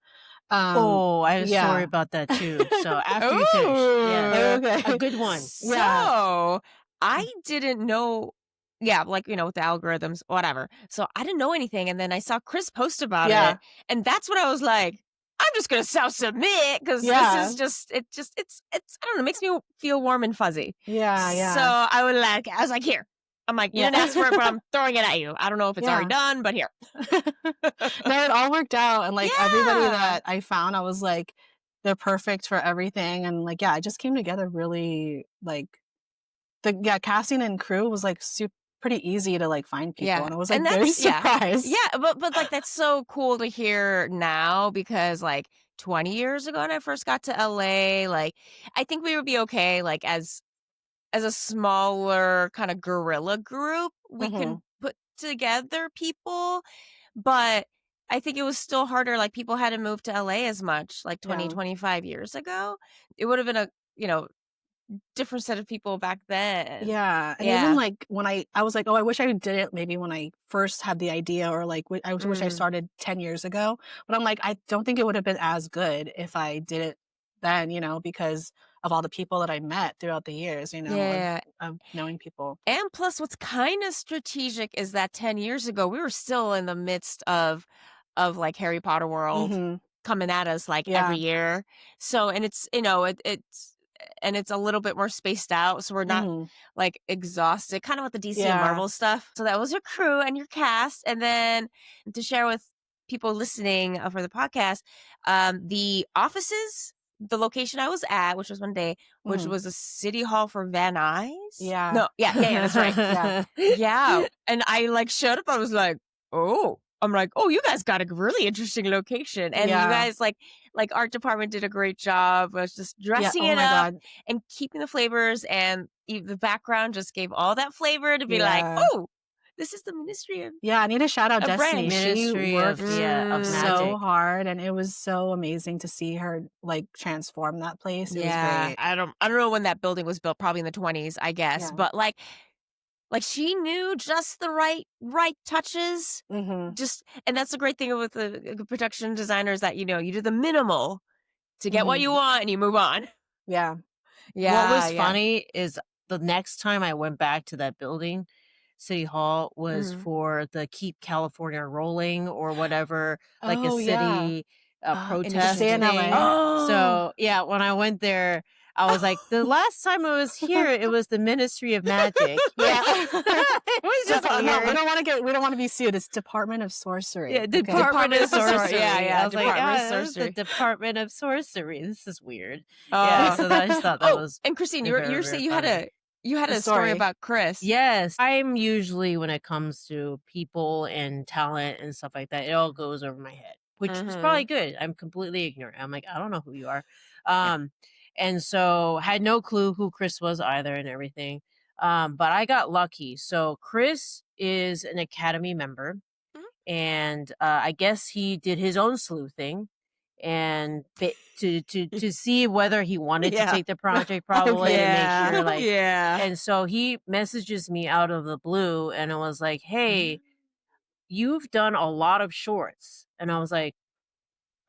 Speaker 3: Oh, I have a story
Speaker 4: Yeah.
Speaker 3: about that too. So after you finish. Yes.
Speaker 1: Ooh.
Speaker 3: A
Speaker 4: Okay.
Speaker 3: good one.
Speaker 4: Yeah.
Speaker 1: So, I didn't know, yeah, with the algorithms, whatever. So, I didn't know anything, and then I saw Chris post about
Speaker 4: Yeah.
Speaker 1: it, and that's when I was like, "I'm just gonna self-submit because this
Speaker 4: Yeah.
Speaker 1: is just it's I don't know, makes me feel warm and fuzzy."
Speaker 4: Yeah,
Speaker 1: So,
Speaker 4: yeah.
Speaker 1: I was like, "Here." I'm like, "You
Speaker 4: Yeah.
Speaker 1: didn't ask for it, but I'm throwing it at you. I don't know if it's already
Speaker 4: Yeah.
Speaker 1: done, but here."
Speaker 4: No, it all worked out, and, like, everybody
Speaker 1: Yeah.
Speaker 4: that I found, I was like, they're perfect for everything, and, like, yeah, it just came together really, like casting and crew was, like, pretty easy to, like, find people,
Speaker 1: Yeah,
Speaker 4: and I was, like,
Speaker 1: and
Speaker 4: very
Speaker 1: that's yeah.
Speaker 4: surprised.
Speaker 1: Yeah, but, that's so cool to hear now because, 20 years ago when I first got to LA, I think we would be okay, as a smaller kinda guerrilla group, we can
Speaker 4: Mhm.
Speaker 1: put together people, but I think it was still harder, people hadn't moved to LA as much, 20,
Speaker 4: Yeah.
Speaker 1: 25 years ago. It would've been a, different set of people back then.
Speaker 4: Yeah, and even,
Speaker 1: Yeah.
Speaker 4: like, when I was like, "Oh, I wish I did it maybe when I first had the idea," or, like, I wish I
Speaker 1: Mm.
Speaker 4: started 10 years ago, but I'm like, I don't think it would have been as good if I did it then, because of all the people that I met throughout the years,
Speaker 1: Yeah.
Speaker 4: of knowing people.
Speaker 1: And plus what's kinda strategic is that 10 years ago, we were still in the midst of Harry Potter world
Speaker 4: Mhm.
Speaker 1: coming at us, every
Speaker 4: Yeah.
Speaker 1: year. So and it's, it's a little bit more spaced out, so we're not,
Speaker 4: Mhm.
Speaker 1: exhausted, kinda with the DC and
Speaker 4: Yeah.
Speaker 1: Marvel stuff. So that was your crew and your cast, and then to share with people listening, for the podcast, the offices the location I was at, which was one day, which
Speaker 4: Mhm.
Speaker 1: was a city hall for Van Nuys.
Speaker 4: Yeah.
Speaker 1: No, yeah, that's right.
Speaker 4: Yeah.
Speaker 1: Yeah, and I, like, showed up, I was like, "Oh." I'm like, "Oh, you guys got a really interesting location." And you
Speaker 4: Yeah.
Speaker 1: guys, like, art department did a great job was just
Speaker 4: Yeah.
Speaker 1: dressing
Speaker 4: Oh
Speaker 1: it
Speaker 4: my
Speaker 1: up
Speaker 4: god.
Speaker 1: and keeping the flavors, and the background just gave all that flavor to be like,
Speaker 4: Yeah.
Speaker 1: "Oh, this is the Ministry of
Speaker 4: Yeah, I need to shout out Destiny.
Speaker 1: Branding."
Speaker 4: She
Speaker 3: Ministry of
Speaker 4: worked
Speaker 3: of
Speaker 4: so
Speaker 3: magic.
Speaker 4: hard, and it was so amazing to see her, like, transform that place. It was
Speaker 1: Yeah,
Speaker 4: great.
Speaker 1: I don't know when that building was built, probably in the 20s, I guess,
Speaker 4: Yeah.
Speaker 1: but, like, she knew just the right touches,
Speaker 4: Mhm.
Speaker 1: just and that's the great thing with the production designers that, you do the minimal to get what
Speaker 4: Mhm.
Speaker 1: you want and you move on.
Speaker 4: Yeah.
Speaker 3: What
Speaker 1: Yeah,
Speaker 3: was
Speaker 1: yeah.
Speaker 3: funny is the next time I went back to that building, City Hall, was
Speaker 1: Mhm.
Speaker 3: for the Keep California Rolling or whatever, like a
Speaker 4: Oh, yeah.
Speaker 3: city
Speaker 4: The
Speaker 3: protest
Speaker 1: Initiative.
Speaker 3: thing.
Speaker 4: CNLA.
Speaker 1: Oh!
Speaker 3: So, yeah, when I went there, I was like, the last time I was here, it was the Ministry of Magic.
Speaker 4: Yeah.
Speaker 3: It was just
Speaker 4: No,
Speaker 3: weird.
Speaker 4: we don't wanna be sued. It's Department of
Speaker 3: Yeah,
Speaker 4: Sorcery, okay?
Speaker 3: Department
Speaker 1: Department
Speaker 3: of
Speaker 1: of Sorcery.
Speaker 3: Sorcery.
Speaker 1: Yeah,
Speaker 3: I
Speaker 1: yeah,
Speaker 3: was like,
Speaker 1: Department of
Speaker 3: yeah, this is the
Speaker 1: Sorcery.
Speaker 3: Department of Sorcery. This is weird. Yeah,
Speaker 1: Oh.
Speaker 3: so I just thought that
Speaker 1: Oh,
Speaker 3: was
Speaker 1: and Christine,
Speaker 3: very,
Speaker 1: you're
Speaker 3: very
Speaker 1: saying you had
Speaker 3: funny.
Speaker 4: The
Speaker 1: a story
Speaker 4: story.
Speaker 1: about Chris.
Speaker 3: Yes, I'm usually when it comes to people and talent and stuff like that, it all goes over my head, which is probably
Speaker 1: Mhm.
Speaker 3: good. I'm completely ignorant. I'm like, I don't know who you are.
Speaker 1: Yeah.
Speaker 3: And so had no clue who Chris was either and everything. But I got lucky. So Chris is an Academy member,
Speaker 1: Mhm.
Speaker 3: and I guess he did his own sleuthing and to see whether he wanted to
Speaker 1: Yeah.
Speaker 3: take the project probably to
Speaker 4: Okay.
Speaker 3: make
Speaker 1: Yeah.
Speaker 3: sure like
Speaker 1: Yeah.
Speaker 3: and so he messages me out of the blue and it was like, "Hey, you've done a lot of shorts." And I was like,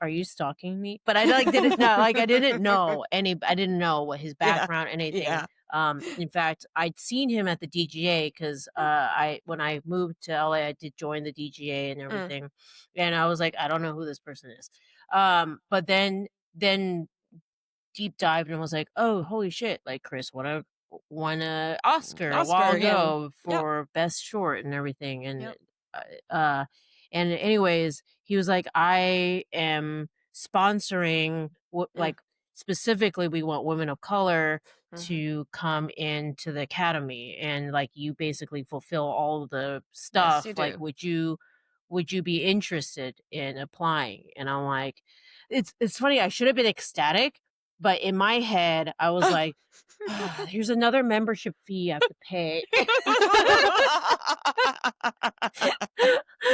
Speaker 3: "Are you stalking me?" But I like didn't know like I didn't know what his
Speaker 1: Yeah.
Speaker 3: background anything.
Speaker 1: Yeah.
Speaker 3: In fact, I'd seen him at the DGA cuz I when I moved to LA I did join the DGA and
Speaker 1: Mm.
Speaker 3: everything. And I was like, I don't know who this person is. But then deep dived and was like, "Oh, holy shit, like Chris won a Oscar a while
Speaker 1: Oscar, yeah.
Speaker 3: ago
Speaker 1: Yep.
Speaker 3: for best short and everything." And
Speaker 1: Yep.
Speaker 3: uh, uh and anyways, he was like, "I am sponsoring
Speaker 1: Mm.
Speaker 3: like specifically we want women of color
Speaker 1: Mhm.
Speaker 3: to come into the academy and like you basically fulfill all of the
Speaker 1: Yes,
Speaker 3: stuff
Speaker 1: you
Speaker 3: like
Speaker 1: do.
Speaker 3: would you be interested in applying?" And I'm like, it's funny, I should have been ecstatic, but in my head, I was like, "Here's another membership fee I have to pay."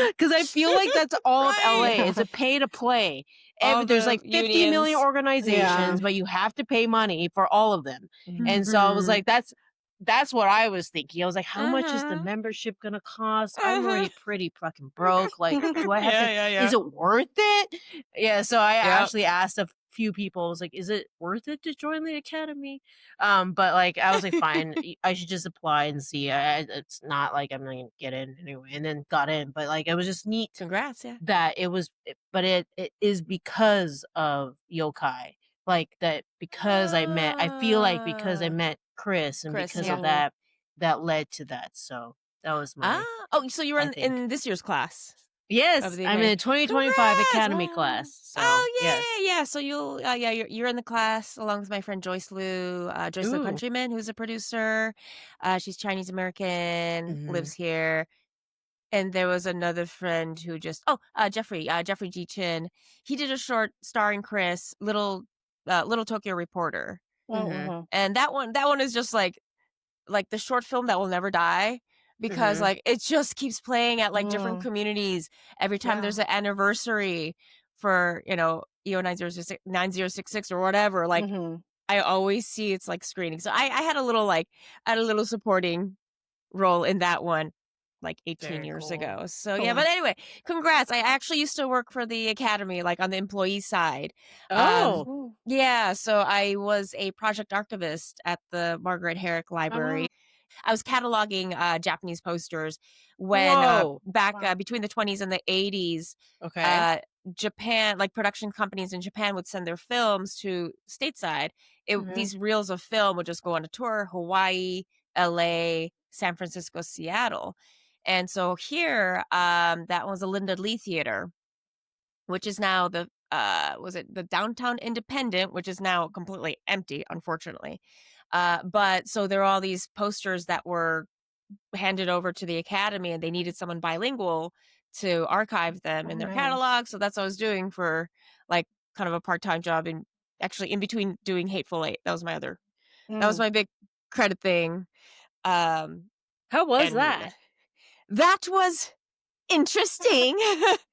Speaker 3: Because I feel like that's all of
Speaker 1: Right.
Speaker 3: LA.
Speaker 4: Yeah.
Speaker 3: It's a pay to play.
Speaker 1: All
Speaker 3: There's
Speaker 1: the
Speaker 3: like 50 million
Speaker 1: unions.
Speaker 4: Yeah.
Speaker 3: organizations, but you have to pay money for all of them. And so I was
Speaker 1: Mhm.
Speaker 3: like, that's what I was thinking. I was like, how much is the
Speaker 1: Mhm.
Speaker 3: membership gonna cost? I'm
Speaker 1: Mhm.
Speaker 3: already pretty fucking broke. Like, do I have
Speaker 1: Yeah,
Speaker 3: to?
Speaker 1: yeah,
Speaker 3: Is
Speaker 1: yeah.
Speaker 3: it worth it? Yeah. So I
Speaker 1: Yep.
Speaker 3: actually asked a few people. I was like, is it worth it to join the academy? But like, I was like, fine. I should just apply and see. It's not like I'm gonna get in anyway. And then got in. But like, it was just neat
Speaker 1: Congrats, yeah.
Speaker 3: that but it is because of Yokai. Like that because I feel like because I
Speaker 1: Ah.
Speaker 3: met Chris and
Speaker 1: Chris,
Speaker 3: because
Speaker 1: yeah.
Speaker 3: of that that led to that. So that was
Speaker 1: Ah. Oh, so you were
Speaker 3: I
Speaker 1: in
Speaker 3: think.
Speaker 1: this year's class of
Speaker 3: Yes,
Speaker 1: the
Speaker 3: I'm in
Speaker 1: academy.
Speaker 3: a 2025
Speaker 1: Congrats!
Speaker 3: Academy
Speaker 1: Wow.
Speaker 3: class. So
Speaker 1: Oh,
Speaker 3: yes.
Speaker 1: yeah, yeah, yeah. So yeah, you're in the class along with my friend Joyce Liu
Speaker 3: Ooh.
Speaker 1: Countryman, who's a producer. She's Chinese American,
Speaker 3: Hmm.
Speaker 1: lives here. And there was another friend who just Jeffrey G. Chin. He did a short starring Chris, Little Tokyo Reporter.
Speaker 3: Hmm.
Speaker 4: Mhm.
Speaker 1: And that one is just like the short film that will never die because
Speaker 3: Hmm.
Speaker 1: like it just keeps playing at like different
Speaker 4: Mm.
Speaker 1: communities every time
Speaker 4: Yeah.
Speaker 1: there's an anniversary for EO 9066 or whatever. Like
Speaker 4: Mhm.
Speaker 1: I always see it's like screening. So I had a little supporting role in that one like 18
Speaker 3: Very
Speaker 1: years
Speaker 3: cool.
Speaker 1: ago. So yeah,
Speaker 4: Cool.
Speaker 1: but anyway, congrats. I actually used to work for the academy like on the employee side.
Speaker 3: Oh.
Speaker 4: Ooh.
Speaker 1: Yeah, so I was a project archivist at the Margaret Herrick
Speaker 4: Oh, wow.
Speaker 1: Library. I was cataloging Japanese posters when
Speaker 3: Whoa.
Speaker 1: back
Speaker 4: Wow.
Speaker 1: between the 20s and the 80s.
Speaker 3: Okay.
Speaker 1: Uh, Japan, like production companies in Japan, would send their films to stateside.
Speaker 3: Hmm.
Speaker 1: These reels of film would just go on a tour: Hawaii, LA, San Francisco, Seattle. And so here, that was a Linda Lee Theater. which is now the was it the Downtown Independent, which is now completely empty, unfortunately. But so there are all these posters that were handed over to the academy, and they needed someone bilingual to archive them
Speaker 4: Oh,
Speaker 1: in their
Speaker 4: nice.
Speaker 1: catalog. So that's what I was doing for like kind of a part-time job, in actually in between doing Hateful Eight. That was
Speaker 4: Mm.
Speaker 1: my big credit thing. Um,
Speaker 3: How was
Speaker 1: and
Speaker 3: that?
Speaker 1: that was interesting,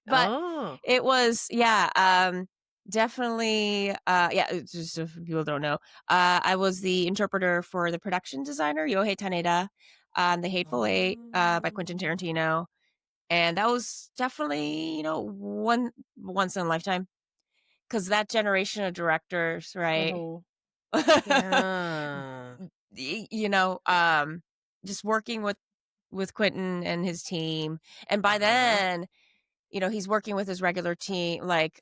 Speaker 1: but
Speaker 3: Oh.
Speaker 1: it was, yeah, definitely, yeah, it's just if people don't know, I was the interpreter for the production designer, Yohei Taneda, on The Hateful Eight, by Quentin Tarantino, and that was definitely, once in a lifetime, because that generation of directors, right?
Speaker 4: Oh.
Speaker 3: Yeah.
Speaker 1: You know, just working with Quentin and his team, and by
Speaker 3: Uh-huh.
Speaker 1: then, he's working with his regular team, like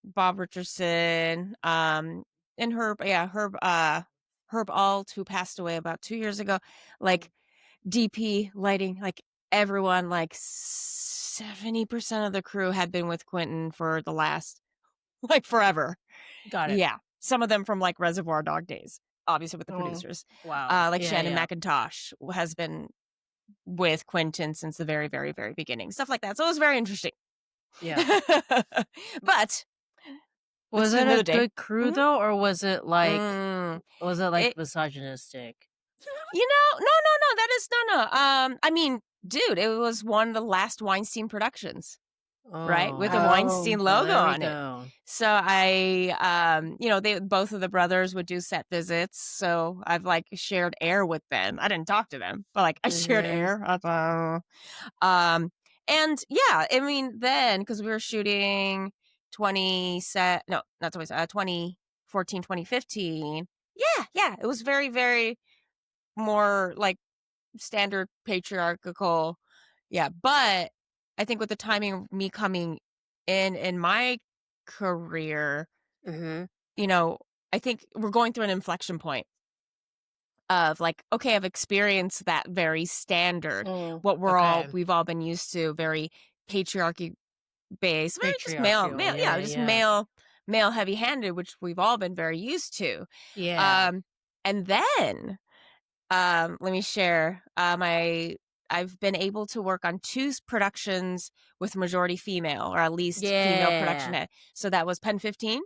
Speaker 1: Bob Richardson, and Herb Alt, who passed away about 2 years ago, like DP lighting, like everyone, like 70% of the crew had been with Quentin for the last, like, forever.
Speaker 3: Got it.
Speaker 1: Yeah. Some of them from like Reservoir Dog days, obviously with the
Speaker 4: Oh.
Speaker 1: producers.
Speaker 3: Wow.
Speaker 1: Like
Speaker 3: Yeah,
Speaker 1: Shannon
Speaker 3: yeah.
Speaker 1: McIntosh has been with Quentin since the very, very, very beginning. Stuff like that. So it was very interesting.
Speaker 3: Yeah.
Speaker 1: But let's
Speaker 3: Was
Speaker 1: do
Speaker 3: it a
Speaker 1: another day.
Speaker 3: good crew
Speaker 1: Mhm.
Speaker 3: though, or was it like
Speaker 1: Mm, it,
Speaker 3: misogynistic?
Speaker 1: no, that is no. I mean, dude, it was one of the last Weinstein productions, right? With the
Speaker 3: Oh.
Speaker 4: Oh.
Speaker 1: Weinstein
Speaker 3: Well,
Speaker 1: logo
Speaker 3: there we
Speaker 1: on it.
Speaker 3: go.
Speaker 1: So they both of the brothers would do set visits. So I've like shared air with them. I didn't talk to them, but like I shared
Speaker 3: Mhm.
Speaker 1: air. Um, and yeah, I mean, then because we were shooting 20 set, no, not 20, 2014, 2015. Yeah, it was very, very more like standard patriarchal. Yeah, but I think with the timing of me coming in my career,
Speaker 3: Mhm.
Speaker 1: you know, I think we're going through an inflection point of like, okay, I've experienced that very standard,
Speaker 4: Mm.
Speaker 1: what
Speaker 3: Okay.
Speaker 1: we've all been used to, very patriarchy based, very just
Speaker 3: Patriarchal.
Speaker 1: yeah,
Speaker 3: Yeah,
Speaker 1: just
Speaker 3: yeah.
Speaker 1: male heavy handed, which we've all been very used to.
Speaker 3: Yeah.
Speaker 1: Um, and then let me share I've been able to work on productions with majority female, or at least female production
Speaker 3: Yeah.
Speaker 1: head. So that was Pen 15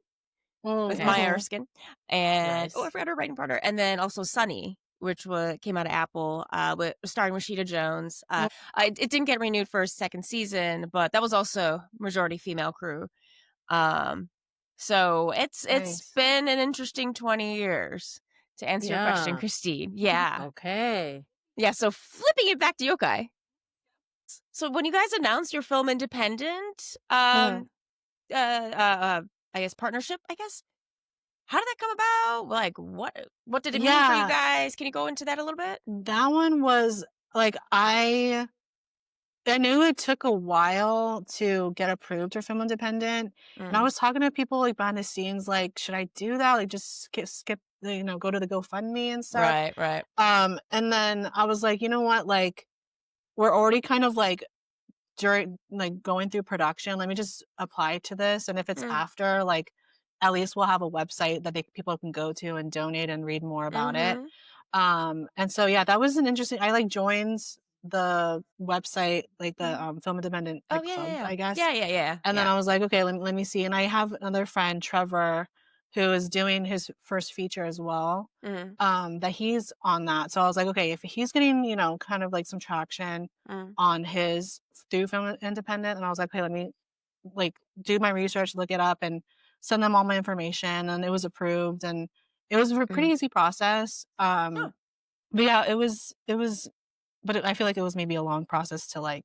Speaker 1: with
Speaker 3: Okay.
Speaker 1: Maya
Speaker 4: Mhm.
Speaker 1: Erskine, and I
Speaker 3: Nice.
Speaker 1: forgot her writing partner, and then also Sunny, which came out of Apple, starring Rashida Jones.
Speaker 4: Mm.
Speaker 1: It didn't get renewed for a second season, but that was also majority female crew. So it's
Speaker 4: Nice.
Speaker 1: been an interesting 20 years, to answer your question,
Speaker 3: Yeah.
Speaker 1: Christine. Yeah.
Speaker 3: Okay.
Speaker 1: Yeah, so flipping it back to Yokai. So when you guys announced your film independent,
Speaker 4: Mhm.
Speaker 1: I guess partnership, I guess, how did that come about? Like, what did it mean for you
Speaker 4: Yeah,
Speaker 1: guys? Can you go into that a little bit?
Speaker 4: that one was like I knew it took a while to get approved for Film Independent, and I
Speaker 1: Mm,
Speaker 4: was talking to people like behind the scenes, like, should I do that? Like, just skip, go to the GoFundMe and stuff.
Speaker 1: right.
Speaker 4: And then I was like, you know what? Like, we're already kind of like during like going through production. Let me just apply to this, and if it's
Speaker 1: Mm,
Speaker 4: after, like, at least we'll have a website that people can go to and donate and read more about it.
Speaker 1: mm-hmm.
Speaker 4: And so yeah, that was an interesting. I like joined the website, like the
Speaker 1: Mm.
Speaker 4: Film Independent
Speaker 1: Oh
Speaker 4: like
Speaker 1: yeah,
Speaker 4: club,
Speaker 1: yeah,
Speaker 4: I guess.
Speaker 1: yeah, yeah, yeah,
Speaker 4: And then
Speaker 1: yeah.
Speaker 4: I was like, okay, let me see. And I have another friend, Trevor, who is doing his first feature as well.
Speaker 1: Mm,
Speaker 4: That he's on that. So I was like, okay, if he's getting, kind of like some traction
Speaker 1: mm,
Speaker 4: on his through Film Independent, and I was like, okay, let me like do my research, look it up, and send them all my information. And it was approved, and it was a pretty
Speaker 1: mm.
Speaker 4: easy process.
Speaker 1: Oh.
Speaker 4: But yeah, it was, but I feel like it was maybe a long process to like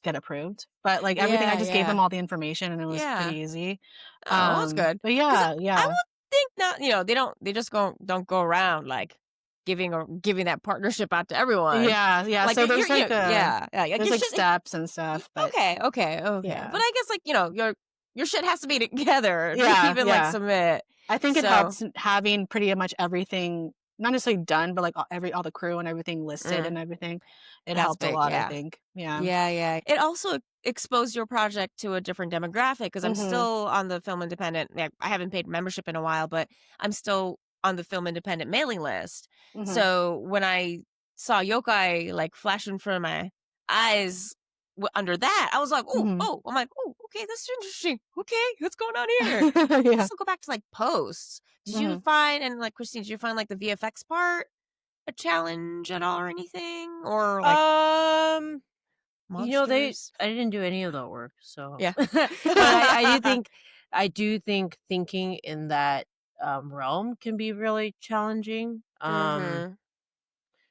Speaker 4: get approved. But like everything, I
Speaker 1: Yeah,
Speaker 4: just gave them
Speaker 1: yeah,
Speaker 4: all the information, and it was pretty
Speaker 1: yeah.
Speaker 4: easy.
Speaker 1: Oh, that's good.
Speaker 4: But
Speaker 1: Because
Speaker 4: yeah,
Speaker 1: I
Speaker 4: yeah,
Speaker 1: would think not. They just don't go around like giving that partnership out to everyone.
Speaker 4: yeah, yeah.
Speaker 1: Like
Speaker 4: So there's like
Speaker 1: like
Speaker 4: there's
Speaker 1: you
Speaker 4: like
Speaker 1: should.
Speaker 4: steps and stuff, but
Speaker 1: Okay. But
Speaker 4: yeah,
Speaker 1: I guess like your shit has to be together to
Speaker 4: yeah,
Speaker 1: even like
Speaker 4: yeah.
Speaker 1: submit.
Speaker 4: I think it
Speaker 1: So
Speaker 4: helps having pretty much everything, not necessarily done, but like all the crew and everything listed
Speaker 1: mm,
Speaker 4: and everything. It
Speaker 1: that's
Speaker 4: helped a
Speaker 1: big.
Speaker 4: lot, I
Speaker 1: Yeah.
Speaker 4: think. Yeah.
Speaker 1: Yeah. It also expose your project to a different demographic because I'm
Speaker 4: Mhm.
Speaker 1: still on the Film Independent. Like, I haven't paid membership in a while, but I'm still on the Film Independent mailing list.
Speaker 4: Mhm.
Speaker 1: So when I saw Yokai like flash in front of my eyes under that, I was like, oh,
Speaker 4: Mhm.
Speaker 1: oh, I'm like, oh, okay, that's interesting. Okay, what's going on here?
Speaker 4: Yeah.
Speaker 1: Also go back to like posts. Did you
Speaker 4: Mhm.
Speaker 1: find, and like Christine, did you find like the VFX part a challenge at all or anything? Or like
Speaker 3: Um,
Speaker 1: monsters?
Speaker 3: I didn't do any of that work, so
Speaker 1: Yeah.
Speaker 3: but I do think thinking in that realm can be really challenging.
Speaker 1: Mm-hmm.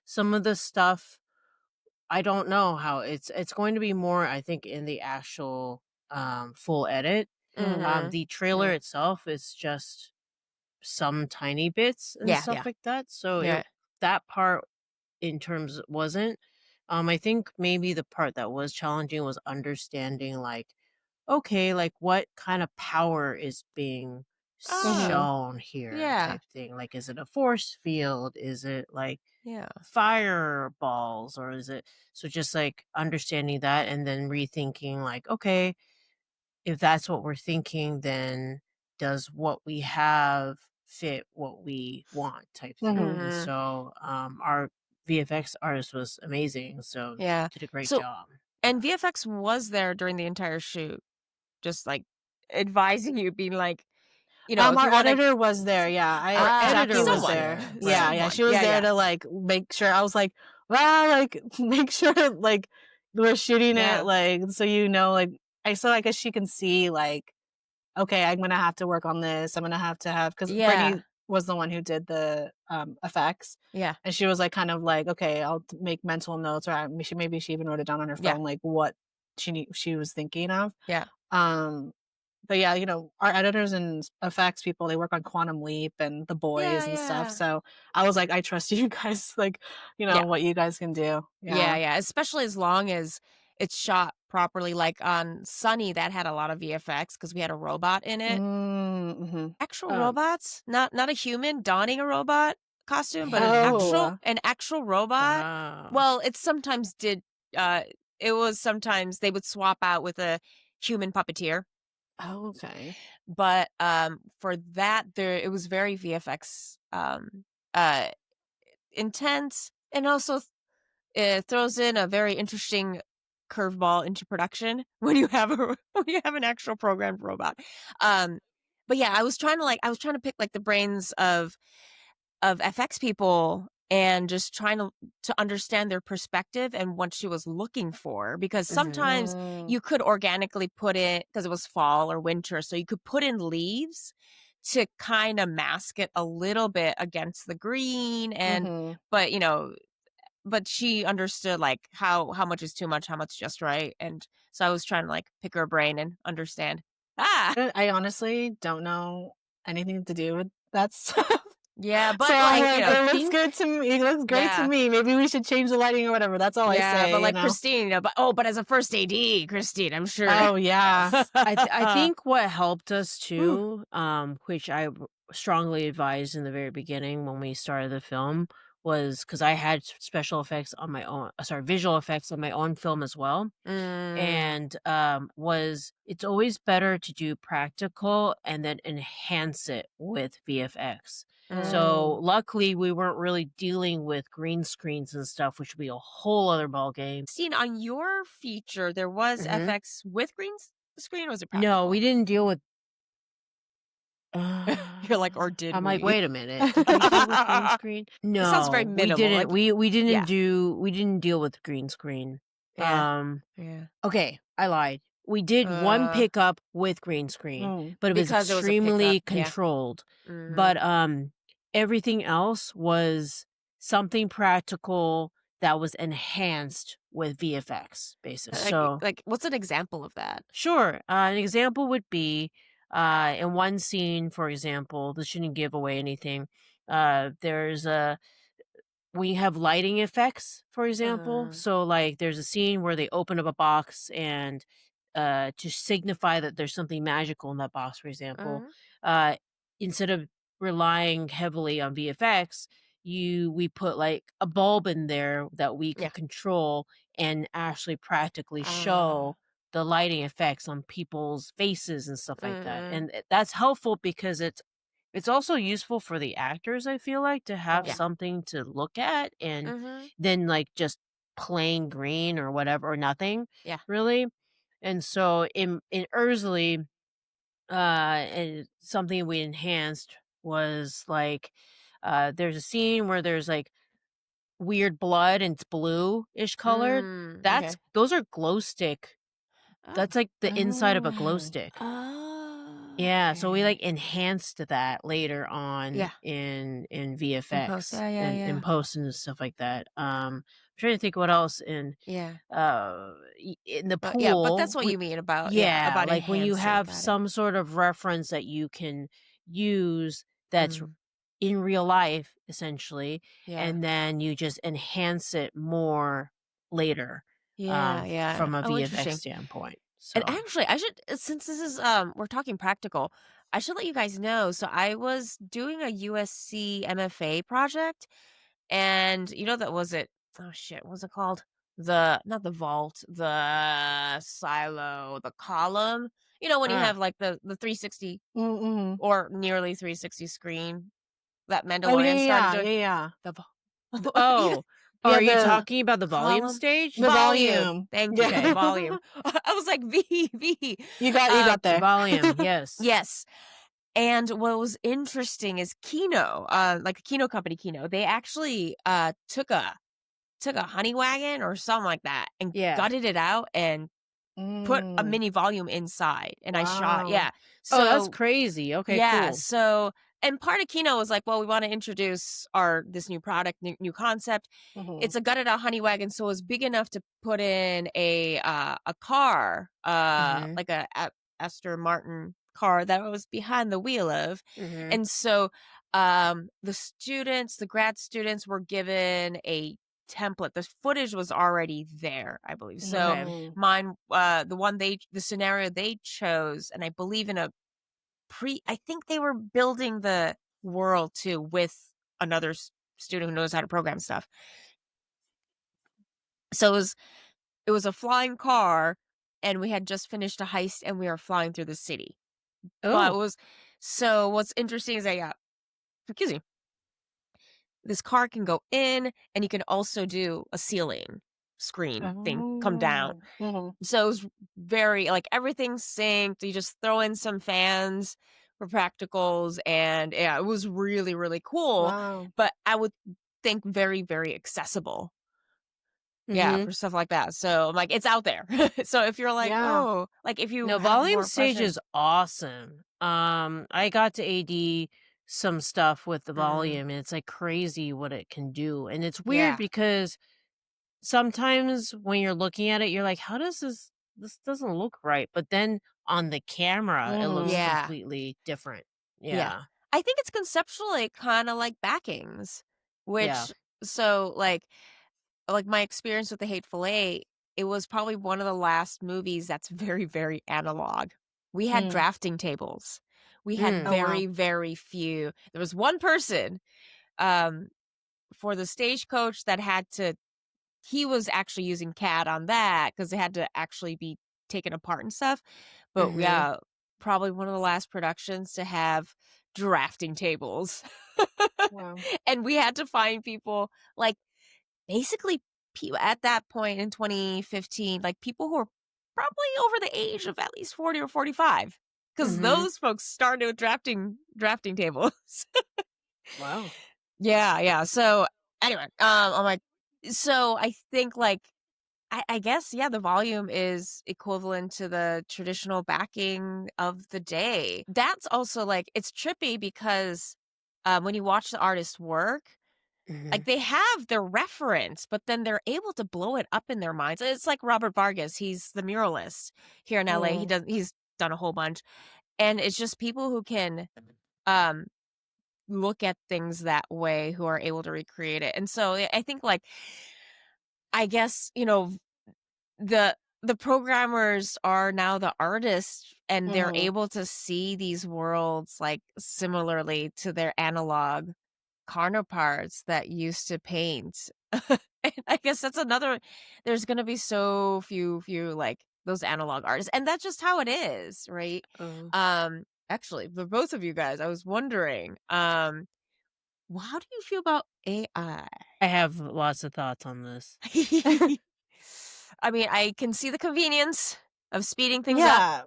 Speaker 3: Some of the stuff I don't know how it's going to be more, I think, in the actual full edit.
Speaker 4: Mm.
Speaker 1: Mm-hmm.
Speaker 3: The trailer itself is just some tiny bits and
Speaker 1: Yeah,
Speaker 3: stuff
Speaker 1: yeah,
Speaker 3: like that. So
Speaker 1: yeah.
Speaker 3: that part in terms wasn't. I think maybe the part that was challenging was understanding like, okay, like what kind of power is being
Speaker 4: Mhm.
Speaker 1: Oh,
Speaker 3: shown here
Speaker 1: yeah,
Speaker 3: type thing. Like, is it a force field? Is it like
Speaker 1: yeah.
Speaker 3: fireballs or is it so just like understanding that and then rethinking like, okay, if that's what we're thinking, then does what we have fit what we want type thing.
Speaker 4: Mhm.
Speaker 3: And
Speaker 1: Mhm.
Speaker 3: so our VFX artist was amazing, so
Speaker 1: Yeah.
Speaker 3: did a great
Speaker 1: So
Speaker 3: job.
Speaker 1: and VFX was there during the entire shoot, just, like, advising you, being like, if
Speaker 4: Our
Speaker 1: you wanna
Speaker 4: editor was there, yeah.
Speaker 3: Our
Speaker 4: Jackie
Speaker 3: editor
Speaker 4: was
Speaker 3: was
Speaker 1: someone,
Speaker 4: there.
Speaker 3: there,
Speaker 4: Yeah,
Speaker 3: right?
Speaker 4: yeah,
Speaker 1: someone.
Speaker 4: she was
Speaker 1: Yeah,
Speaker 4: there
Speaker 1: yeah.
Speaker 4: to, like, make sure I was like, "Well, like, make sure, like, we're shooting it,
Speaker 1: Yeah.
Speaker 4: like, so you know, like." I guess she can see, like, "Okay, I'm gonna have to work on this. I'm gonna have to have," because
Speaker 1: Yeah.
Speaker 4: Brittany was the one who did the, effects,
Speaker 1: Yeah.
Speaker 4: and she was, like, kind of like, "Okay, I'll make mental notes," or maybe she even wrote it down on her
Speaker 1: Yeah.
Speaker 4: phone, like, what she was thinking of.
Speaker 1: Yeah.
Speaker 4: Um but yeah, our editors and effects people, they work on Quantum Leap and The
Speaker 1: Yeah,
Speaker 4: Boys and stuff.
Speaker 1: yeah.
Speaker 4: So I was like, I trust you guys, like,
Speaker 1: Yeah.
Speaker 4: what you guys can do.
Speaker 1: Yeah,
Speaker 4: Yeah.
Speaker 1: yeah, especially as long as it's shot properly, like, on Sunny, that had a lot of VFX because we had a robot in it.
Speaker 4: Mm-hmm.
Speaker 1: Actual
Speaker 3: Um,
Speaker 1: robots, not a human donning a robot costume, but
Speaker 4: Oh.
Speaker 1: an actual robot.
Speaker 3: wow.
Speaker 1: Well, uh, it was sometimes they would swap out with a human puppeteer,
Speaker 4: Oh, okay.
Speaker 1: but, for that, it was very VFX, uh, intense, and also it throws in a very interesting curveball into production when you have when you have an actual programmed robot. Um, but yeah, I was trying to pick like the brains of FX people and just trying to understand their perspective and what she was looking for because
Speaker 3: Mhm.
Speaker 1: sometimes
Speaker 4: Mm,
Speaker 1: you could organically put in because it was fall or winter, so you could put in leaves to kind of mask it a little bit against the green and
Speaker 4: mm-hmm.
Speaker 1: but but she understood like how much is too much, how much just right, and so I was trying to like pick her brain and understand. Ah,
Speaker 4: I honestly don't know anything to do with that stuff.
Speaker 1: yeah,
Speaker 4: So
Speaker 1: but
Speaker 4: I'm
Speaker 1: like
Speaker 4: like,
Speaker 3: I
Speaker 4: it looks
Speaker 3: think
Speaker 4: good to me. It looks great to
Speaker 1: yeah,
Speaker 4: me. Maybe we should change the lighting or whatever. That's all I
Speaker 1: yeah, but
Speaker 4: say,
Speaker 1: like Christine, but as a first AD, Christine, I'm sure.
Speaker 4: Oh, yeah.
Speaker 3: yes. I think what helped us
Speaker 4: Whew.
Speaker 3: too, which strongly advised in the very beginning when we started the film, was because I had special effects on my own, sorry, visual effects on my own film as well.
Speaker 1: Mm,
Speaker 3: And was it's always better to do practical and then enhance it with VFX. So
Speaker 1: mm.
Speaker 4: Mm.
Speaker 3: luckily we weren't really dealing with green screens and stuff, which would be a whole other ball game.
Speaker 1: Christine, on your feature, there was
Speaker 3: Hmm.
Speaker 1: FX with screen, or was it
Speaker 3: No, we
Speaker 1: practical?
Speaker 3: didn't deal with.
Speaker 1: You're like, or did
Speaker 3: I'm like,
Speaker 1: we?
Speaker 3: wait a minute. Did we deal with green screen?
Speaker 1: It sounds very
Speaker 3: No, we
Speaker 1: minimal.
Speaker 3: didn't.
Speaker 1: Like, yeah,
Speaker 3: We didn't deal with green screen.
Speaker 1: yeah, yeah.
Speaker 3: Okay, I lied. We did one
Speaker 1: Uh,
Speaker 3: pickup with green screen,
Speaker 4: Mm.
Speaker 3: but it was
Speaker 1: because it was a pickup.
Speaker 3: extremely
Speaker 1: Yeah.
Speaker 3: controlled.
Speaker 1: Hmm.
Speaker 3: But everything else was something practical that was enhanced with VFX basically. So
Speaker 1: Like, what's an example of that?
Speaker 3: sure. An example would be in one scene, for example, this shouldn't give away anything. There's a we have lighting effects, for example.
Speaker 1: Uh,
Speaker 3: So, like, there's a scene where they open up a box and to signify that there's something magical in that box, for example,
Speaker 1: uh,
Speaker 3: uh, instead of relying heavily on VFX, we put like a bulb in there that we
Speaker 1: yeah.
Speaker 3: could control and actually practically
Speaker 1: Uh,
Speaker 3: show the lighting effects on people's faces and stuff like that.
Speaker 1: Mhm.
Speaker 3: And that's helpful because it's also useful for the actors, I feel like, to have
Speaker 1: Yeah.
Speaker 4: Right.
Speaker 3: something to look at and
Speaker 1: Mhm.
Speaker 3: then like just plain green or whatever or nothing
Speaker 1: Yeah.
Speaker 3: really. And so in Ursley, and something we enhanced was like there's a scene where there's like weird blood and it's blue-ish colored.
Speaker 1: Okay.
Speaker 3: Those are glow stick.
Speaker 1: Oh.
Speaker 3: That's like the inside of a glow
Speaker 4: Oh.
Speaker 3: stick.
Speaker 1: Oh,
Speaker 3: Yeah, so we
Speaker 1: okay.
Speaker 3: like enhanced that later on
Speaker 1: Yeah.
Speaker 3: in
Speaker 1: In post.
Speaker 3: VFX
Speaker 1: Yeah, yeah,
Speaker 3: and in
Speaker 1: yeah.
Speaker 3: post and stuff like that. I'm trying to think what else
Speaker 1: Yeah.
Speaker 3: in the
Speaker 1: Yeah, but that's
Speaker 3: pool.
Speaker 1: what
Speaker 3: We
Speaker 1: you mean about
Speaker 3: Yeah,
Speaker 1: about
Speaker 3: like when you
Speaker 1: enhancing.
Speaker 3: have
Speaker 1: Got it.
Speaker 3: some sort of reference that you can use that's
Speaker 1: Mm.
Speaker 3: in real life essentially,
Speaker 1: Yeah.
Speaker 3: and then you just enhance it more later
Speaker 1: Yeah, yeah.
Speaker 3: from a
Speaker 1: Oh,
Speaker 3: VFX
Speaker 1: interesting.
Speaker 3: standpoint.
Speaker 1: And
Speaker 3: So,
Speaker 1: actually, I should since this is we're talking practical, I should let you guys know. So I was doing a USC MFA project and you know that was it oh shit, what was it called? The not the vault, the silo, the column. You know when you
Speaker 3: ah,
Speaker 1: have like the 360
Speaker 4: Mm-hmm.
Speaker 1: or nearly 360 screen that
Speaker 4: Oh, yeah,
Speaker 1: Mandalorian started
Speaker 4: yeah, yeah,
Speaker 1: doing
Speaker 4: yeah.
Speaker 1: the you know,
Speaker 3: oh,
Speaker 4: Yeah,
Speaker 3: are you
Speaker 4: the
Speaker 3: talking about the volume
Speaker 1: column
Speaker 3: stage?
Speaker 4: the
Speaker 1: volume.
Speaker 4: volume.
Speaker 1: Thank you.
Speaker 3: Okay.
Speaker 1: Volume. I was like V.
Speaker 4: You
Speaker 1: Um
Speaker 4: got there.
Speaker 3: Volume, yes.
Speaker 1: yes. And what was interesting is Kino, like the Kino company Kino, they actually took a honey wagon or something like that and
Speaker 3: Yeah.
Speaker 1: gutted it out and put a
Speaker 4: Mm.
Speaker 1: mini volume inside. And I shot,
Speaker 4: Wow.
Speaker 1: yeah.
Speaker 3: Oh, that's
Speaker 1: So
Speaker 3: crazy. Okay,
Speaker 1: yeah,
Speaker 3: cool.
Speaker 1: so and part of Kino was like, well, we want to introduce this new product, new concept.
Speaker 4: Mhm.
Speaker 1: It's a gutted out honey wagon, so it was big enough to put in a car,
Speaker 3: Mhm.
Speaker 1: like a Aston Martin car that was behind the wheel of.
Speaker 3: Mhm.
Speaker 1: And so the grad students were given a template. The footage was already there, I believe. So
Speaker 3: Okay.
Speaker 4: Mm.
Speaker 1: mine the scenario they chose, and I believe in a I think they were building the world too with another student who knows how to program stuff. So it was a flying car and we had just finished a heist and we were flying through the city. But
Speaker 3: Oh.
Speaker 1: it was so what's interesting is excuse me, this car can go in and you can also do a ceiling screen thing come down.
Speaker 4: Oh. Mhm.
Speaker 1: So it was very like everything's synced. You just throw in some fans for practicals, and yeah, it was really, really cool.
Speaker 4: Wow.
Speaker 1: But I would think very, very accessible. Yeah,
Speaker 3: Mhm.
Speaker 1: for stuff like that. So I'm like, it's out there. So if you're like,
Speaker 4: Yeah.
Speaker 1: oh, like if you
Speaker 3: No,
Speaker 1: have
Speaker 3: volume
Speaker 1: more
Speaker 3: stage
Speaker 1: questions.
Speaker 3: is awesome. I got to AD some stuff with the
Speaker 1: Mm,
Speaker 3: volume and it's like crazy what it can do. And it's weird
Speaker 1: yeah.
Speaker 3: because sometimes when you're looking at it, you're like, how does this doesn't look right. But then on the camera, it looks
Speaker 4: Mhm.
Speaker 1: Yeah.
Speaker 3: completely different.
Speaker 1: Yeah.
Speaker 3: Yeah.
Speaker 1: I think it's conceptually kind of like backings,
Speaker 3: Yeah.
Speaker 1: which so like my experience with The Hateful Eight, it was probably one of the last movies that's very, very analog. We had
Speaker 4: Mm.
Speaker 1: drafting tables. We had
Speaker 3: Mm.
Speaker 4: Oh, wow.
Speaker 1: very, very few. There was one person um, for the stagecoach that he was actually using CAD on that because it had to actually be taken apart and stuff. But
Speaker 3: Mhm.
Speaker 1: yeah, probably one of the last productions to have drafting tables.
Speaker 4: Wow.
Speaker 1: And we had to find people like basically at that point in 2015, like people who are probably over the age of at least 40 or 45 because
Speaker 3: Mhm.
Speaker 1: those folks started with drafting tables.
Speaker 3: Wow.
Speaker 1: Yeah. So anyway, I'm like, so I think like I guess yeah, the volume is equivalent to the traditional backing of the day. That's also like it's trippy because when you watch the artist's work,
Speaker 3: Mhm.
Speaker 1: like, they have their reference, but then they're able to blow it up in their minds. It's like Robert Vargas, he's the muralist here in LA.
Speaker 4: Mm.
Speaker 1: He's done a whole bunch, and it's just people who can, um, look at things that way who are able to recreate it, and so, I think, like, I guess, the the programmers are now the artists, and they're
Speaker 4: Mhm.
Speaker 1: able to see these worlds, like, similarly to their analog counterparts that used to paint. And I guess that's another there's gonna be so few like those analog artists, and that's just how it is, right?
Speaker 3: Uh,
Speaker 1: Actually, for both of you guys, I was wondering, how do you feel about AI?
Speaker 3: I have lots of thoughts on this.
Speaker 1: I mean, I can see the convenience of speeding things up.
Speaker 4: Yeah.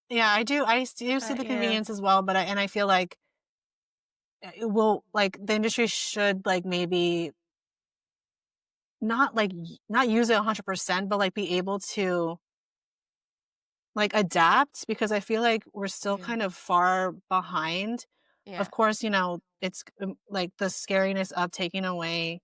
Speaker 4: Yeah, I do. I do see the
Speaker 1: Yeah,
Speaker 4: convenience as well, but I feel like it will like the industry should like maybe not like not use it 100%, but like be able to like adapt because I feel like we're still
Speaker 1: yeah,
Speaker 4: kind of far behind.
Speaker 1: yeah.
Speaker 4: Of course, it's like the scariness of taking away,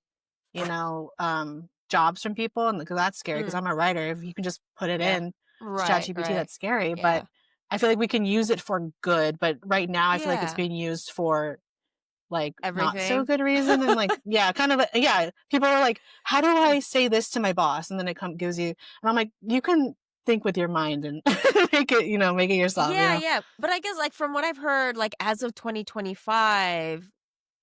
Speaker 4: jobs from people, and because that's scary. Because
Speaker 1: Mm,
Speaker 4: I'm a writer, if you can just put it
Speaker 1: yeah.
Speaker 4: in to
Speaker 1: Right,
Speaker 4: ChatGPT,
Speaker 1: right.
Speaker 4: that's scary. But
Speaker 1: Yeah.
Speaker 4: I feel like we can use it for good. But right now, I feel like it's
Speaker 1: Yeah.
Speaker 4: being used for like not so
Speaker 1: Everything.
Speaker 4: good reason, and like yeah, kind of yeah. People are like, how do
Speaker 1: Yeah.
Speaker 4: I say this to my boss? And then gives you, and I'm like, you can think with your mind and make it yourself.
Speaker 1: Yeah, yeah. But I guess, like, from what I've heard, like, as of 2025,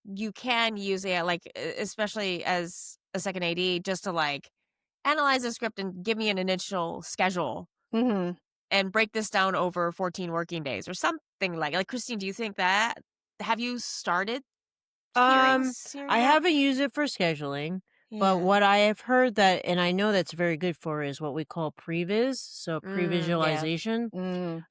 Speaker 1: you can use AI, like, especially as a second AD, just to, like, analyze the script and give me an initial schedule
Speaker 4: Hmm.
Speaker 1: and break this down over 14 working days or something like Christine, do you think that have you started
Speaker 3: Um,
Speaker 1: hearing
Speaker 3: I
Speaker 1: that?
Speaker 3: haven't used it for scheduling, but
Speaker 1: Yeah.
Speaker 3: what I have heard that, and I know that's very good for, is what we call previs, so
Speaker 1: Yeah.
Speaker 3: pre-visualization.
Speaker 4: Mm,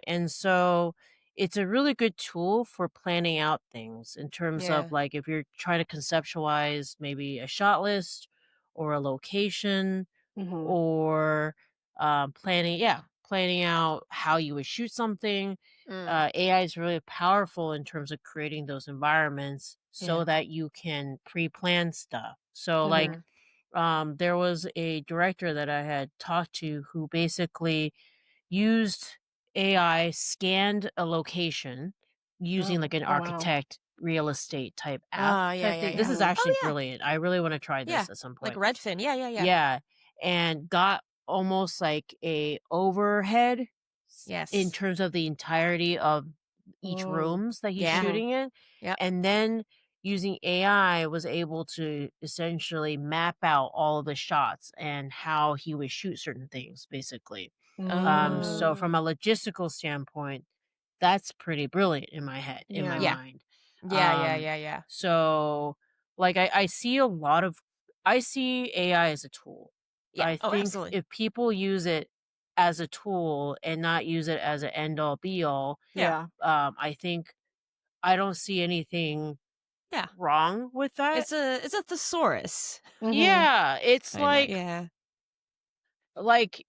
Speaker 3: And so it's a really good tool for planning out things in terms of
Speaker 1: Yeah.
Speaker 3: like if you're trying to conceptualize maybe a shot list or a location
Speaker 4: hmm.
Speaker 3: or planning out how you would shoot something.
Speaker 1: Mm,
Speaker 3: AI is really powerful in terms of creating those environments so
Speaker 1: yeah.
Speaker 3: that you can pre-plan stuff. So like
Speaker 1: Mhm.
Speaker 3: there was a director that I had talked to who basically used AI, scanned a location using like
Speaker 4: Oh,
Speaker 3: an
Speaker 4: oh wow.
Speaker 3: architect real estate type app
Speaker 1: Oh, yeah,
Speaker 3: type
Speaker 1: yeah,
Speaker 3: thing. This
Speaker 1: yeah.
Speaker 3: is
Speaker 4: Hmm.
Speaker 1: Oh,
Speaker 3: actually
Speaker 1: yeah.
Speaker 3: brilliant. I really want to try
Speaker 1: Yeah.
Speaker 3: this at some
Speaker 1: Like
Speaker 3: point.
Speaker 1: Redfin. Yeah, yeah, yeah.
Speaker 3: Yeah, and got almost like a overhead in
Speaker 1: Yes.
Speaker 3: terms of the entirety of each
Speaker 4: Mm,
Speaker 3: rooms that he's
Speaker 1: Yeah.
Speaker 4: hmm.
Speaker 3: shooting in,
Speaker 1: Yep.
Speaker 3: and then using AI was able to essentially map out all of the shots and how he would shoot certain things, basically. So from
Speaker 1: Oh.
Speaker 3: a logistical standpoint, that's pretty brilliant in my
Speaker 4: Yeah.
Speaker 1: Yeah.
Speaker 3: mind.
Speaker 1: Yeah, yeah,
Speaker 3: Um,
Speaker 1: yeah, yeah.
Speaker 3: so like I see a lot of I see AI as a tool.
Speaker 1: Yeah.
Speaker 3: I
Speaker 1: Oh,
Speaker 3: think
Speaker 1: absolutely.
Speaker 3: if people use it as a tool and not use it as an end all be all,
Speaker 1: Yeah.
Speaker 4: Yeah.
Speaker 3: I think I don't see anything
Speaker 1: Yeah.
Speaker 3: wrong with that.
Speaker 1: It's a thesaurus.
Speaker 4: Hmm.
Speaker 3: Yeah, it's
Speaker 1: I know. Yeah.
Speaker 3: like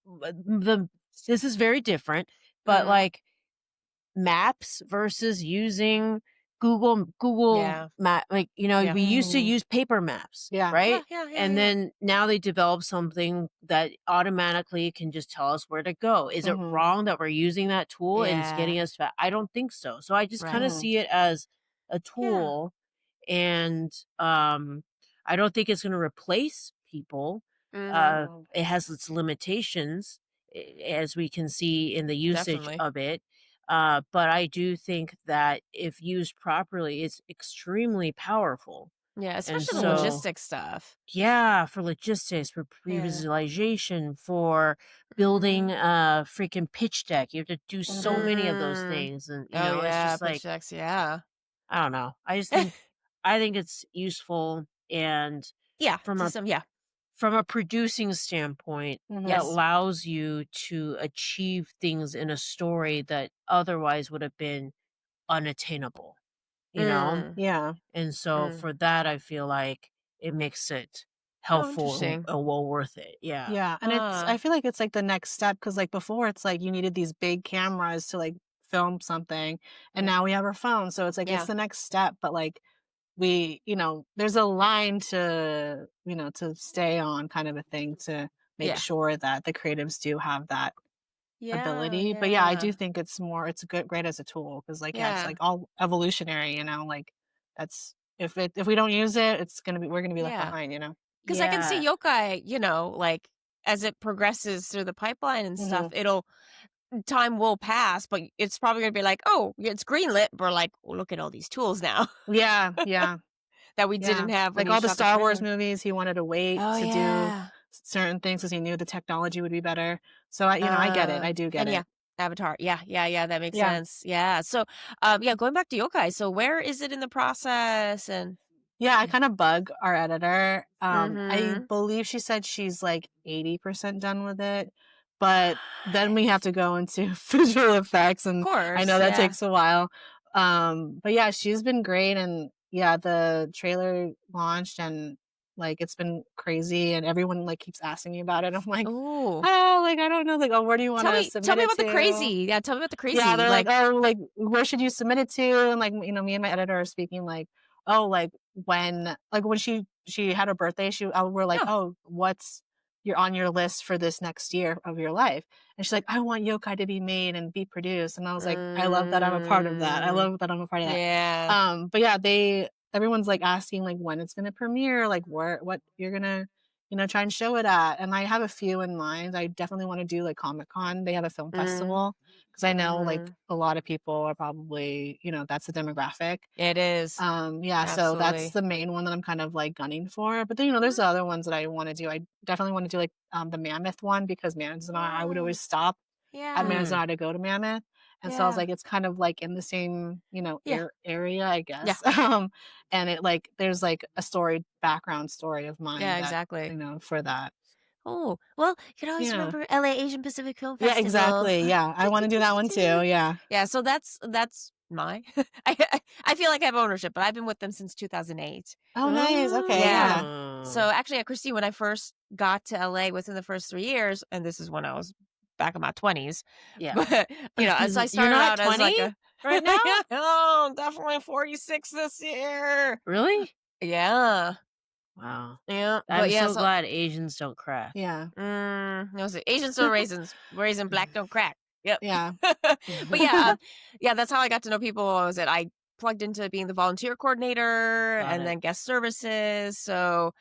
Speaker 3: the this is very different, but
Speaker 1: Mm.
Speaker 3: like maps versus using Google
Speaker 1: Yeah.
Speaker 3: map, like
Speaker 1: Yeah.
Speaker 3: we used to
Speaker 4: Hmm.
Speaker 3: use paper maps,
Speaker 4: Yeah.
Speaker 1: Yeah,
Speaker 3: right?
Speaker 1: yeah, yeah,
Speaker 3: And
Speaker 1: yeah.
Speaker 3: then now they develop something that automatically can just tell us where to go. Is it
Speaker 4: Hmm.
Speaker 3: wrong that we're using that tool and it's
Speaker 1: Yeah.
Speaker 3: getting us I don't think so. So I just kind
Speaker 1: Right.
Speaker 3: of
Speaker 4: Hmm.
Speaker 3: see it as a
Speaker 1: Yeah.
Speaker 3: tool, and I don't think it's going to replace people.
Speaker 1: Mhm.
Speaker 3: It has its limitations, as we can see in the usage
Speaker 1: Definitely.
Speaker 3: of it. But I do think that if used properly, it's extremely powerful.
Speaker 1: Yeah,
Speaker 3: And
Speaker 1: especially the
Speaker 4: Hmm.
Speaker 3: so,
Speaker 1: logistics stuff.
Speaker 3: yeah, for logistics, for
Speaker 1: Yeah.
Speaker 3: pre-visualization, for building
Speaker 1: Mhm.
Speaker 3: a freaking pitch deck, you have to do so
Speaker 4: Hmm.
Speaker 3: many of those
Speaker 1: Mm.
Speaker 3: things, and
Speaker 1: Oh,
Speaker 3: it's
Speaker 1: yeah,
Speaker 3: just
Speaker 1: pitch
Speaker 3: like
Speaker 1: decks, yeah.
Speaker 3: I don't know. I think it's useful, and
Speaker 1: Yeah,
Speaker 3: from
Speaker 1: to
Speaker 3: a
Speaker 1: some yeah.
Speaker 3: producing standpoint, it
Speaker 4: Hmm.
Speaker 1: Yes.
Speaker 3: allows you to achieve things in a story that otherwise would have been unattainable, you know?
Speaker 1: Mm.
Speaker 4: Yeah.
Speaker 3: And so
Speaker 1: Mm.
Speaker 3: for that, I feel like it makes it
Speaker 1: Oh,
Speaker 3: helpful
Speaker 1: interesting.
Speaker 3: and well worth it. Yeah.
Speaker 4: Yeah, and I
Speaker 1: Ah,
Speaker 4: feel like it's like the next step because like before it's like you needed these big cameras to like film something, and
Speaker 1: yeah.
Speaker 4: now we have our phone, so it's like it's
Speaker 1: Yeah.
Speaker 4: the next step. But like there's a line to stay on, kind of a thing to make
Speaker 1: Yeah.
Speaker 4: sure that the creatives do have that
Speaker 1: Yeah,
Speaker 4: ability. But yeah, I do
Speaker 1: yeah.
Speaker 4: think it's great as a tool because like yeah, it's
Speaker 1: Yeah.
Speaker 4: like all evolutionary. Like that's if we don't use it, we're gonna be left
Speaker 1: Yeah.
Speaker 4: behind.
Speaker 1: 'Cause I can see
Speaker 3: Yeah.
Speaker 1: Yokai, like, as it progresses through the pipeline and stuff,
Speaker 4: Hmm.
Speaker 1: time will pass, but it's probably gonna be like, "Oh, it's greenlit." We're like, "Oh, look at all these tools now
Speaker 4: Yeah, yeah.
Speaker 1: that we
Speaker 4: Yeah,
Speaker 1: didn't have when
Speaker 4: like
Speaker 1: you
Speaker 4: all the
Speaker 1: shot the
Speaker 4: Star Wars
Speaker 1: trailer."
Speaker 4: movies, he wanted to wait
Speaker 1: Oh,
Speaker 4: to do
Speaker 1: yeah.
Speaker 4: certain things because he knew the technology would be better. So I get it. I do get
Speaker 1: And yeah,
Speaker 4: it.
Speaker 1: Avatar. Yeah, that makes
Speaker 4: Yeah.
Speaker 1: sense. Yeah. So, yeah, going back to Yokai. So where is it in the process? And
Speaker 4: Yeah, I kind of bug our editor. I
Speaker 1: mhm.
Speaker 4: believe she said she's like 80% done with it, but then we have to go into visual effects,
Speaker 1: Of
Speaker 4: and I
Speaker 1: course,
Speaker 4: know that
Speaker 1: yeah.
Speaker 4: takes a while. But yeah, she's been great, and yeah, the trailer launched, and like it's been crazy, and everyone like keeps asking me about it. I'm like,
Speaker 1: Ooh.
Speaker 4: oh, like I don't know, like, oh, where do you want
Speaker 1: Tell
Speaker 4: to
Speaker 1: me tell
Speaker 4: submit
Speaker 1: me
Speaker 4: it
Speaker 1: about the
Speaker 4: to?
Speaker 1: crazy. Yeah, tell me about the
Speaker 4: Yeah,
Speaker 1: crazy.
Speaker 4: they're like,
Speaker 1: Like,
Speaker 4: "Oh, like, where should you submit it to?" And, like, me and my editor are speaking, like, "Oh, when she had her birthday, we're like,
Speaker 1: oh.
Speaker 4: "Oh, what's you're on your list for this next year of your life?" And she's like, "I want Yokai to be made and be produced." And I was like, "I love that I'm a part of that. I
Speaker 1: Mm,
Speaker 4: love that I'm a part of that."
Speaker 1: yeah.
Speaker 4: But yeah, everyone's, like, asking, like, when it's gonna premiere, like, what you're gonna, try and show it at, and I have a few in mind. I definitely wanna do, like, Comic-Con. They have a film
Speaker 1: Mm,
Speaker 4: festival, because I know, like,
Speaker 1: mhm.
Speaker 4: a lot of people are probably, that's the demographic.
Speaker 1: It is.
Speaker 4: Yeah, so that's
Speaker 1: Absolutely.
Speaker 4: the main one that I'm kind of, like, gunning for, but then, there's
Speaker 1: Mhm.
Speaker 4: the other ones that I wanna do. I definitely wanna do, like, the Mammoth one because Mammoth's not I would
Speaker 1: Oh,
Speaker 4: always stop at
Speaker 1: yeah.
Speaker 3: Mm.
Speaker 4: Manzanar to go to Mammoth, and so I was
Speaker 1: Yeah.
Speaker 4: like, it's kind of, like, in the same,
Speaker 1: Yeah.
Speaker 4: area, I
Speaker 1: Yeah.
Speaker 4: guess, and there's, like, a background story of mine
Speaker 1: Yeah,
Speaker 4: that,
Speaker 1: exactly.
Speaker 4: for that.
Speaker 1: Oh, well, you can always
Speaker 4: Yeah.
Speaker 1: remember LA Asian Pacific Film
Speaker 4: Yeah,
Speaker 1: Festival.
Speaker 4: exactly, yeah, I
Speaker 1: Do,
Speaker 4: wanna
Speaker 1: do,
Speaker 4: do
Speaker 1: do,
Speaker 4: that
Speaker 1: do,
Speaker 4: one too,
Speaker 1: do.
Speaker 4: yeah.
Speaker 1: Yeah, so that's my I feel like I have ownership, but I've been with them since 2008.
Speaker 4: Oh, nice, okay,
Speaker 1: Yeah.
Speaker 4: yeah.
Speaker 1: So
Speaker 3: Oh.
Speaker 1: actually, Christine, when I first got to LA within the first 3 years, and this is when I was back in my 20s,
Speaker 3: Yeah.
Speaker 1: but so I
Speaker 3: You're
Speaker 1: started
Speaker 3: not
Speaker 1: out as
Speaker 3: 20
Speaker 1: like a
Speaker 3: right now?
Speaker 1: yeah, oh, definitely 46 this year.
Speaker 3: Really?
Speaker 1: Yeah.
Speaker 3: Wow.
Speaker 1: Yeah. But
Speaker 3: I'm
Speaker 1: yeah,
Speaker 3: so
Speaker 1: so
Speaker 3: glad Asians don't crack.
Speaker 4: Yeah.
Speaker 1: no, so Asians or raisins, raisin black don't crack. Yep.
Speaker 4: Yeah.
Speaker 1: But yeah, yeah, that's how I got to know people. Was that I plugged into being the volunteer coordinator
Speaker 3: Got
Speaker 1: and
Speaker 3: it.
Speaker 1: then guest services. So,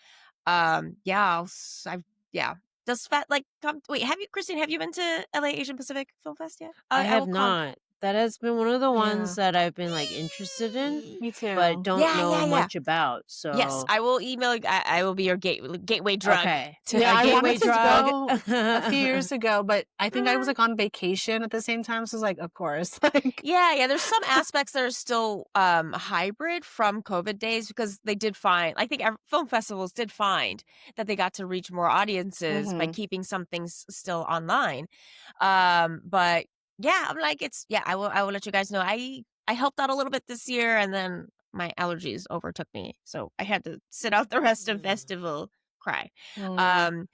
Speaker 1: yeah, I've yeah. Does fat like come? Wait, have you, Christine? Have you been to LA Asian Pacific Film Fest yet?
Speaker 3: I
Speaker 1: I
Speaker 3: have
Speaker 1: will come.
Speaker 3: not. That has been one of the
Speaker 4: Yeah.
Speaker 3: ones that I've been, like, interested in,
Speaker 4: Me
Speaker 3: but
Speaker 4: too.
Speaker 3: don't
Speaker 1: Yeah,
Speaker 3: know
Speaker 1: yeah, yeah.
Speaker 3: much about,
Speaker 1: Yes,
Speaker 3: so
Speaker 1: I will email. I will be your gateway drug
Speaker 3: okay.
Speaker 1: to
Speaker 4: Yeah,
Speaker 3: A
Speaker 4: I
Speaker 3: gateway
Speaker 4: wanted to
Speaker 3: drug?
Speaker 4: go a few years ago, but I think I was,
Speaker 1: Mhm.
Speaker 4: like, on vacation at the same time, so I was like, "Of course." Like
Speaker 1: Yeah, there's some aspects that are still, hybrid from COVID days because they did find I think film festivals did find that they got to reach more audiences by
Speaker 4: Mhm.
Speaker 1: keeping some things still online. But yeah, I'm like, I will let you guys know. I helped out a little bit this year and then my allergies overtook me. So I had to sit out the rest of festival, cry.
Speaker 4: Mm.
Speaker 1: Um,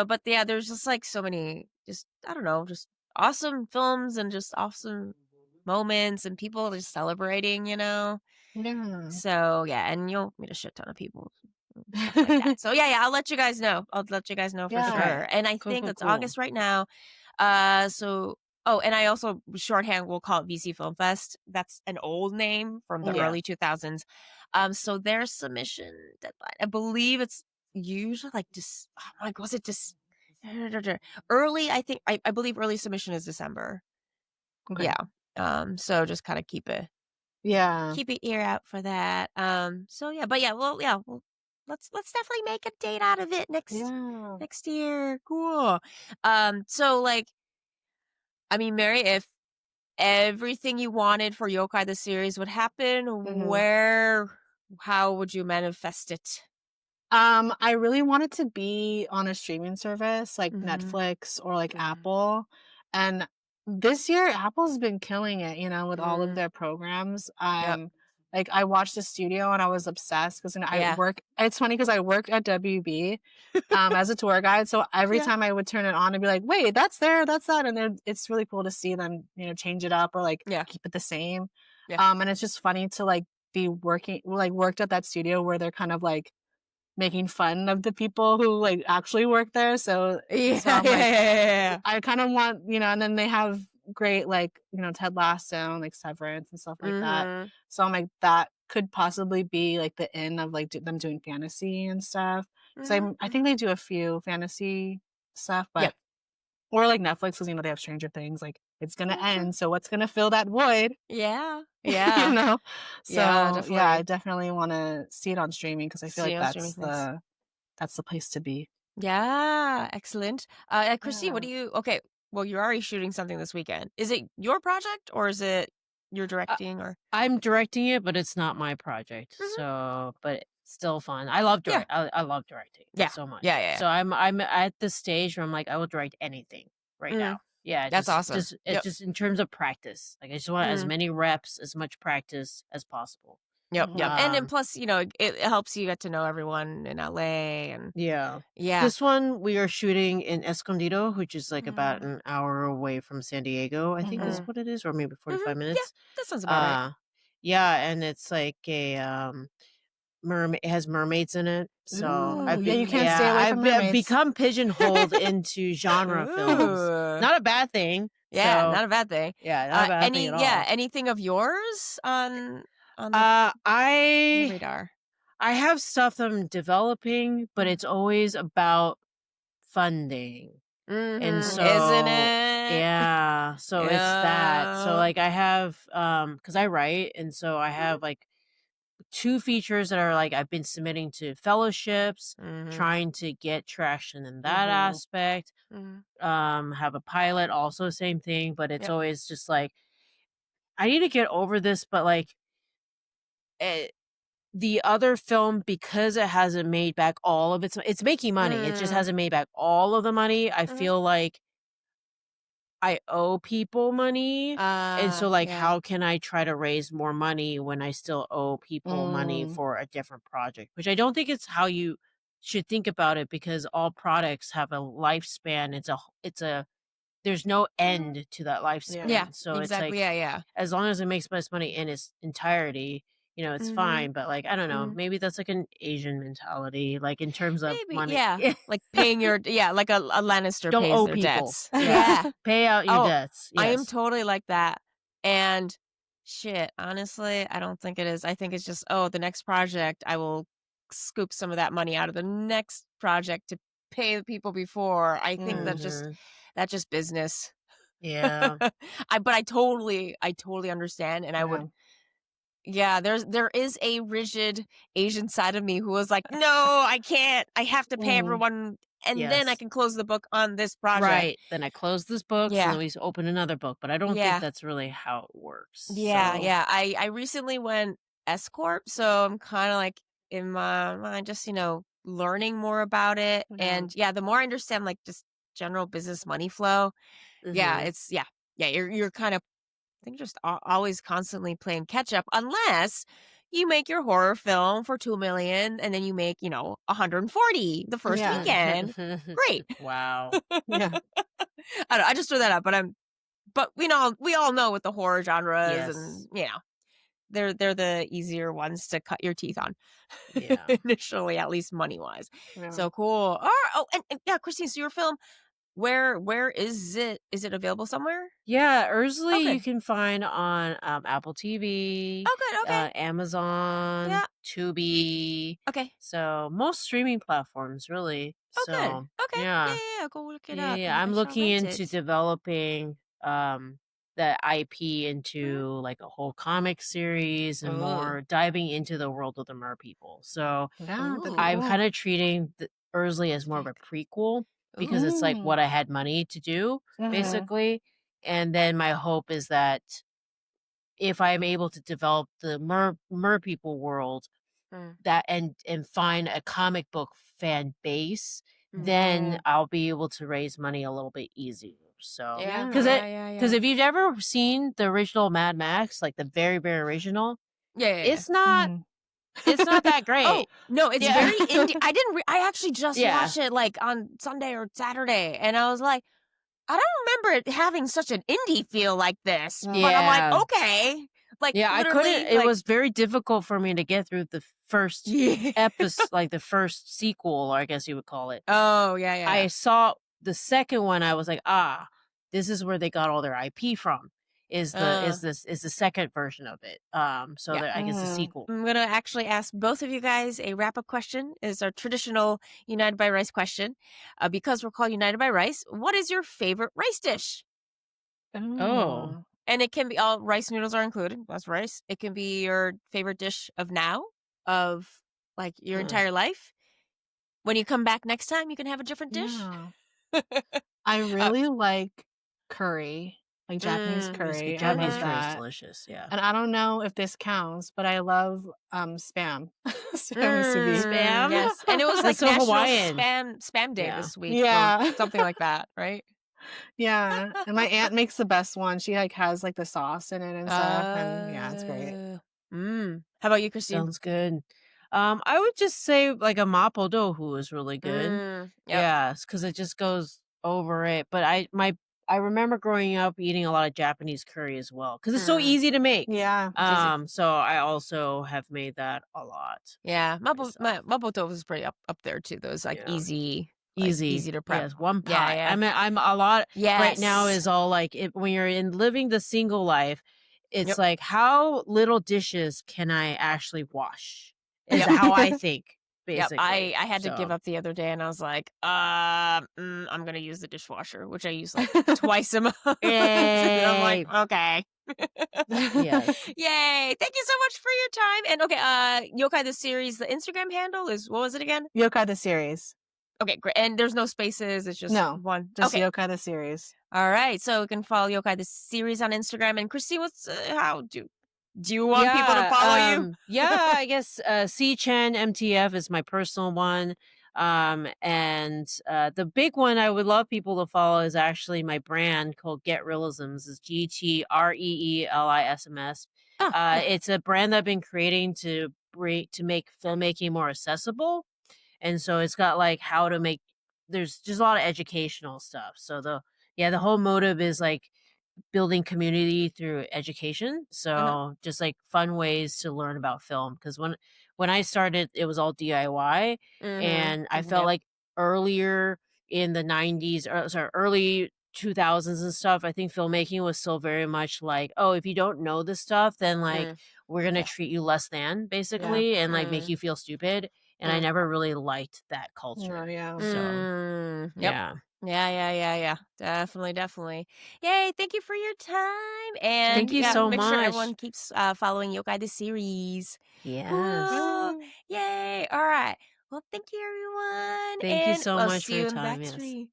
Speaker 1: but yeah, there's just like so many just I don't know, just awesome films and just awesome moments and people just celebrating.
Speaker 4: Yeah.
Speaker 1: So yeah, and you'll meet a shit ton of people, stuff like that. So yeah, I'll let you guys know. I'll let you guys know for
Speaker 4: Yeah.
Speaker 3: Okay.
Speaker 1: sure. And I
Speaker 3: Cool,
Speaker 1: think
Speaker 3: cool,
Speaker 1: it's
Speaker 3: cool.
Speaker 1: August right now. So and I also shorthand we'll call it VC Film Fest. That's an old name from the
Speaker 3: Yeah.
Speaker 4: Mhm.
Speaker 1: early 2000s. So their submission deadline, I believe it's usually like this. Oh my god, was it just early? I believe early submission is December.
Speaker 4: Okay.
Speaker 1: Yeah. So just kind of
Speaker 4: Yeah.
Speaker 1: keep an ear out for that. So yeah, but well, let's definitely make a date out of it
Speaker 4: Yeah.
Speaker 1: next year. Cool. So like, I mean, Mary, if everything you wanted for Yokai the series would happen,
Speaker 4: Mhm.
Speaker 1: how would you manifest it?
Speaker 4: I really want it to be on a streaming service like
Speaker 1: Mm-hmm.
Speaker 4: Netflix or like
Speaker 1: Mm-hmm.
Speaker 4: Apple. And this year, Apple's been killing it, with all of
Speaker 1: Mm,
Speaker 4: their programs.
Speaker 1: yep.
Speaker 4: Like I watched the studio and I was obsessed because
Speaker 1: Yeah.
Speaker 4: it's funny because I worked at WB as a tour guide. So every
Speaker 1: Yeah.
Speaker 4: time I would turn it on and be like, wait, that's there, that's that. And then it's really cool to see them, change it up or like
Speaker 1: Yeah.
Speaker 4: keep it the same.
Speaker 1: Yeah.
Speaker 4: And it's just funny to like be worked at that studio where they're kind of like making fun of the people who, like, actually work there,
Speaker 1: Yeah.
Speaker 4: so I'm like,
Speaker 1: Yeah.
Speaker 4: I kinda want and then they have great, like, Ted Lasso and, like, Severance and stuff like that,
Speaker 1: Mm-hmm.
Speaker 4: so I'm like, that could possibly be, like, the end of, like, them doing fantasy and stuff, 'cause
Speaker 1: Mm-hmm.
Speaker 4: I think
Speaker 1: Mm-hmm.
Speaker 4: they do a few fantasy stuff,
Speaker 1: Yeah.
Speaker 4: but or, like, Netflix 'cause, they have Stranger Things, like, it's gonna
Speaker 1: True. True.
Speaker 4: end, so what's gonna fill that void,
Speaker 1: Yeah.
Speaker 4: you
Speaker 1: Yeah.
Speaker 4: know?
Speaker 1: Yeah.
Speaker 4: So, yeah, I
Speaker 1: Definitely.
Speaker 4: definitely wanna see it on streaming because I feel
Speaker 1: See
Speaker 4: like
Speaker 1: you on streaming things.
Speaker 4: that's the place to be.
Speaker 1: Yeah, excellent. Christine, what
Speaker 4: Yeah.
Speaker 1: do you? Okay, well, you're already shooting something this weekend. Is it your project or is it you're
Speaker 3: Uh,
Speaker 1: directing or?
Speaker 3: I'm directing it, but it's not my project.
Speaker 1: Mhm.
Speaker 3: So, but it's still fun. I love
Speaker 1: Yeah,
Speaker 3: I love directing
Speaker 1: yeah,
Speaker 3: so much.
Speaker 1: yeah, yeah.
Speaker 3: So I'm at the stage where I'm like I will direct anything right
Speaker 1: Mm,
Speaker 3: now. Yeah,
Speaker 1: that's awesome.
Speaker 3: it's
Speaker 1: Yep.
Speaker 3: just in terms of practice. Like I just want as
Speaker 1: Mm,
Speaker 3: many reps, as much practice as possible.
Speaker 1: yep, yep.
Speaker 4: Mhm.
Speaker 1: And then
Speaker 3: Um,
Speaker 1: plus, it helps you get to know everyone in LA and
Speaker 3: yeah.
Speaker 1: yeah.
Speaker 3: This one we are shooting in Escondido, which is like about
Speaker 1: Mm,
Speaker 3: an hour away from San Diego, I think is
Speaker 4: Mhm.
Speaker 1: mm,
Speaker 3: what it is, or maybe
Speaker 1: hmm
Speaker 3: 45
Speaker 1: Yeah,
Speaker 3: minutes.
Speaker 1: that sounds about right.
Speaker 3: Uh yeah, and it's like a mermaid, it has mermaids in it. So
Speaker 4: Ooh, yeah, you can't stay
Speaker 1: Ooh.
Speaker 4: away from
Speaker 3: I've
Speaker 4: mermaids.
Speaker 3: become pigeonholed into genre films.
Speaker 1: Ooh.
Speaker 3: Not a bad thing.
Speaker 1: Yeah,
Speaker 3: So
Speaker 1: not a bad thing.
Speaker 3: yeah, not a bad thing at all.
Speaker 1: Anything of yours on
Speaker 3: Uh
Speaker 1: the
Speaker 3: I
Speaker 1: radar?
Speaker 3: I have stuff that I'm developing, but
Speaker 1: Mm.
Speaker 3: it's always about funding. And
Speaker 1: Mhm. Isn't
Speaker 3: so
Speaker 1: it?
Speaker 3: yeah, so it's that. So
Speaker 1: Yeah.
Speaker 3: like I have because I write, and so I
Speaker 1: Mhm.
Speaker 3: have like two features that are like I've been submitting to fellowships,
Speaker 1: Mhm.
Speaker 3: trying to get traction in that
Speaker 4: Mhm.
Speaker 3: aspect.
Speaker 1: Mhm.
Speaker 3: Have a pilot, also same thing, but it's
Speaker 1: Yep.
Speaker 3: always just like I need to get over this, but like eh, the other film, because it hasn't made back all of it's making money. It just
Speaker 1: Mm.
Speaker 3: hasn't made back all of the money. I
Speaker 1: Mhm.
Speaker 3: feel like I owe people money. And so like
Speaker 1: Yeah.
Speaker 3: how can I try to raise more money when I still owe people money
Speaker 4: Mm.
Speaker 3: for a different project? Which I don't think it's how you should think about it, because all products have a lifespan. It's a there's no
Speaker 1: Mhm.
Speaker 3: end to that
Speaker 4: Yeah.
Speaker 1: Yeah,
Speaker 3: lifespan. So it's
Speaker 1: exactly.
Speaker 3: like
Speaker 1: Yeah, yeah.
Speaker 3: as long as it makes most money in its entirety, it's
Speaker 1: Mhm.
Speaker 3: fine. But like I don't know,
Speaker 1: Mhm.
Speaker 3: maybe that's like an Asian mentality, like in terms of
Speaker 1: Maybe,
Speaker 3: money.
Speaker 1: yeah. Like paying your yeah, like a Lannister
Speaker 3: Don't
Speaker 1: pays
Speaker 3: owe
Speaker 1: their
Speaker 3: people.
Speaker 1: debts.
Speaker 3: Yeah.
Speaker 1: Yeah.
Speaker 3: Pay out your
Speaker 1: Oh,
Speaker 3: debts.
Speaker 1: I am
Speaker 3: Yes.
Speaker 1: totally like that. And shit, honestly, I don't think it is. I think it's just, oh, the next project, I will scoop some of that money out of the next project to pay the people before. I think
Speaker 4: Mm.
Speaker 3: Mhm.
Speaker 1: that's just business.
Speaker 3: Yeah.
Speaker 1: But I totally understand and I
Speaker 4: Yeah.
Speaker 1: would yeah, there is a rigid Asian side of me who was like, "No, I can't. I have to pay
Speaker 4: Mhm.
Speaker 1: everyone and then I
Speaker 3: Yes.
Speaker 1: can close the book on this project."
Speaker 3: Right. Then I close this book, so
Speaker 1: Yeah.
Speaker 3: then we open another book, but I don't think
Speaker 1: Yeah.
Speaker 3: that's really how it works.
Speaker 1: Yeah,
Speaker 3: So,
Speaker 1: yeah. I recently went S corp, so I'm kind of like in my mind just, learning more about it.
Speaker 4: Yeah.
Speaker 1: And yeah, the more I understand like just general business money flow, yeah,
Speaker 3: mhm.
Speaker 1: it's yeah. Yeah, you're kind of I think just always constantly playing catch up unless you make your horror film for 2 million and then you make, 140 the first
Speaker 4: Yeah.
Speaker 1: weekend. Great.
Speaker 3: Wow.
Speaker 4: Yeah.
Speaker 1: I don't know, I just threw that up, but we all know what the horror genres
Speaker 3: Yes.
Speaker 1: and, they're the easier ones to cut your teeth on
Speaker 3: Yeah.
Speaker 1: initially, at least money-wise.
Speaker 4: Yeah.
Speaker 1: So cool. And yeah, Christine, so your film, where is it? Is it available somewhere?
Speaker 3: Yeah,
Speaker 1: Oh,
Speaker 3: Ursley you
Speaker 1: good.
Speaker 3: can find on Apple TV,
Speaker 1: Oh, good. Okay.
Speaker 3: Amazon,
Speaker 1: Yeah.
Speaker 3: Tubi.
Speaker 1: Okay.
Speaker 3: So most streaming platforms, really.
Speaker 1: Oh, good.
Speaker 3: So
Speaker 1: Okay. Yeah,
Speaker 3: yeah.
Speaker 1: yeah, yeah. Go look it
Speaker 3: Yeah,
Speaker 1: up
Speaker 3: yeah.
Speaker 1: and
Speaker 3: I'm
Speaker 1: I shall
Speaker 3: looking
Speaker 1: rent
Speaker 3: into
Speaker 1: it.
Speaker 3: developing the IP
Speaker 1: Mhm.
Speaker 3: into like a whole comic series and
Speaker 1: Ooh.
Speaker 3: more diving into the world of the mer people. So
Speaker 4: Yeah, that'd be
Speaker 1: Ooh.
Speaker 3: I'm
Speaker 4: cool.
Speaker 3: kind of treating Ursley as more of
Speaker 1: Very
Speaker 3: a prequel,
Speaker 1: good.
Speaker 3: because it's like
Speaker 1: Ooh.
Speaker 4: Mm.
Speaker 3: what I had money to do,
Speaker 4: Mhm.
Speaker 3: basically. And then my hope is that if I'm able to develop the mer people world,
Speaker 1: Mm.
Speaker 3: that and find a comic book fan base, then
Speaker 4: Mm.
Speaker 3: I'll be able to raise money a little bit easier. So,
Speaker 1: Yeah.
Speaker 3: because
Speaker 4: Yeah.
Speaker 1: Yeah,
Speaker 3: it
Speaker 1: yeah,
Speaker 3: because
Speaker 1: yeah.
Speaker 3: if you've ever seen the original Mad Max, like the very very original,
Speaker 1: Yeah, yeah, yeah.
Speaker 3: it's not
Speaker 4: Mhm.
Speaker 3: it's not that
Speaker 1: Oh,
Speaker 3: great.
Speaker 1: no, it's
Speaker 3: Yeah,
Speaker 1: very indie. I actually just
Speaker 3: yeah,
Speaker 1: watched it like on Sunday or Saturday and I was like, I don't remember it having such an indie feel like this, but I'm like,
Speaker 3: yeah,
Speaker 1: okay. Like
Speaker 3: yeah. I couldn't.
Speaker 1: literally
Speaker 3: It
Speaker 1: like
Speaker 3: was very difficult for me to get through the first
Speaker 1: yeah.
Speaker 3: episode, like the first sequel, or I guess you would call it.
Speaker 1: Oh, yeah, yeah,
Speaker 3: I
Speaker 1: yeah.
Speaker 3: saw the second one, I was like, "Ah, this is where they got all their IP from,
Speaker 1: Uh,
Speaker 3: is the second version of it." So
Speaker 1: yeah.
Speaker 3: that I guess the
Speaker 4: Mhm.
Speaker 3: sequel.
Speaker 1: I'm gonna actually ask both of you guys a wrap-up question. Is our traditional United by Rice question. Because we're called United by Rice, what is your favorite rice dish?
Speaker 3: Oh.
Speaker 4: Oh.
Speaker 1: And it can be all rice noodles are included. That's rice. It can be your favorite dish of now, of like your
Speaker 3: Huh.
Speaker 1: entire life. when you come back next time, you can have a different dish.
Speaker 4: Yeah. I really like curry, like Japanese
Speaker 1: Mm,
Speaker 3: It's good.
Speaker 4: curry. I
Speaker 3: Japanese
Speaker 4: love
Speaker 3: curry is
Speaker 4: that.
Speaker 3: delicious. Yeah.
Speaker 4: And I don't know if this counts, but I love spam. Spam musubi.
Speaker 3: Spam?
Speaker 1: Yes, and it was like
Speaker 3: That's so
Speaker 1: National
Speaker 3: Hawaiian.
Speaker 1: Spam Day
Speaker 3: Yeah.
Speaker 1: this week, or
Speaker 4: Yeah.
Speaker 1: something like that, right?
Speaker 4: Yeah. And my aunt makes the best one. She like has like the sauce in it and stuff. And yeah, it's great.
Speaker 1: How about you, Christine?
Speaker 3: Sounds good. I would just say like a mapo tofu is really good.
Speaker 1: Yep.
Speaker 3: Yeah, because it just goes over it. But I remember growing up eating a lot of Japanese curry as well because it's so easy to make.
Speaker 4: Yeah.
Speaker 3: So I also have made that a lot.
Speaker 1: Yeah,
Speaker 3: myself.
Speaker 1: mapo tofu is pretty up there too. Those like
Speaker 3: Yeah.
Speaker 1: easy to prep.
Speaker 3: Yes, one pot.
Speaker 1: Yeah.
Speaker 3: I mean, I'm a lot right now
Speaker 1: Yes.
Speaker 3: is all like when you're in living the single life, it's
Speaker 1: Yep.
Speaker 3: like how little dishes can I actually wash? Is
Speaker 1: Yep.
Speaker 3: how I think
Speaker 1: Yep.
Speaker 3: basically.
Speaker 1: I had to give up the other day, and I was like, I'm gonna use the dishwasher, which I use like twice a month. And I'm like, okay.
Speaker 3: Yes.
Speaker 1: Yay! Thank you so much for your time. And okay, Yokai the series, the Instagram handle is, what was it again?
Speaker 4: Yokai the series.
Speaker 1: Okay, great. And there's no spaces. It's just
Speaker 4: No,
Speaker 1: one.
Speaker 4: just
Speaker 1: Okay.
Speaker 4: Yokai the series.
Speaker 1: All right. So you can follow Yokai the series on Instagram. And Christine, how do you want people to follow you?
Speaker 3: Yeah, I guess Chen MTF is my personal one. And the big one I would love people to follow is actually my brand called Get Realisms. It's GTREELISMS.
Speaker 1: Oh, yeah.
Speaker 3: It's a brand that I've been creating to make filmmaking more accessible. And so it's got like how to make, there's just a lot of educational stuff. So the whole motive is like building community through education. So just like fun ways to learn about film. Because when I started, it was all DIY, and I felt like earlier in the 90s, or sorry, early 2000s and stuff, I think filmmaking was still very much like, oh, if you don't know this stuff, then like we're gonna treat you less than basically, and like make you feel stupid. And I never really liked that culture.
Speaker 4: Yeah.
Speaker 3: So
Speaker 1: Yep. Yeah. Definitely. Yay, thank you for your time. And
Speaker 3: Thank you so
Speaker 1: make sure
Speaker 3: much.
Speaker 1: everyone keeps following Yokai the series.
Speaker 3: Yes.
Speaker 1: Cool. Yay. All right. Well, thank you, everyone.
Speaker 3: Thank you
Speaker 1: and
Speaker 3: so
Speaker 1: I'll
Speaker 3: much
Speaker 1: see
Speaker 3: for
Speaker 1: you
Speaker 3: your
Speaker 1: in the
Speaker 3: time.
Speaker 1: back
Speaker 3: Yes.
Speaker 1: street.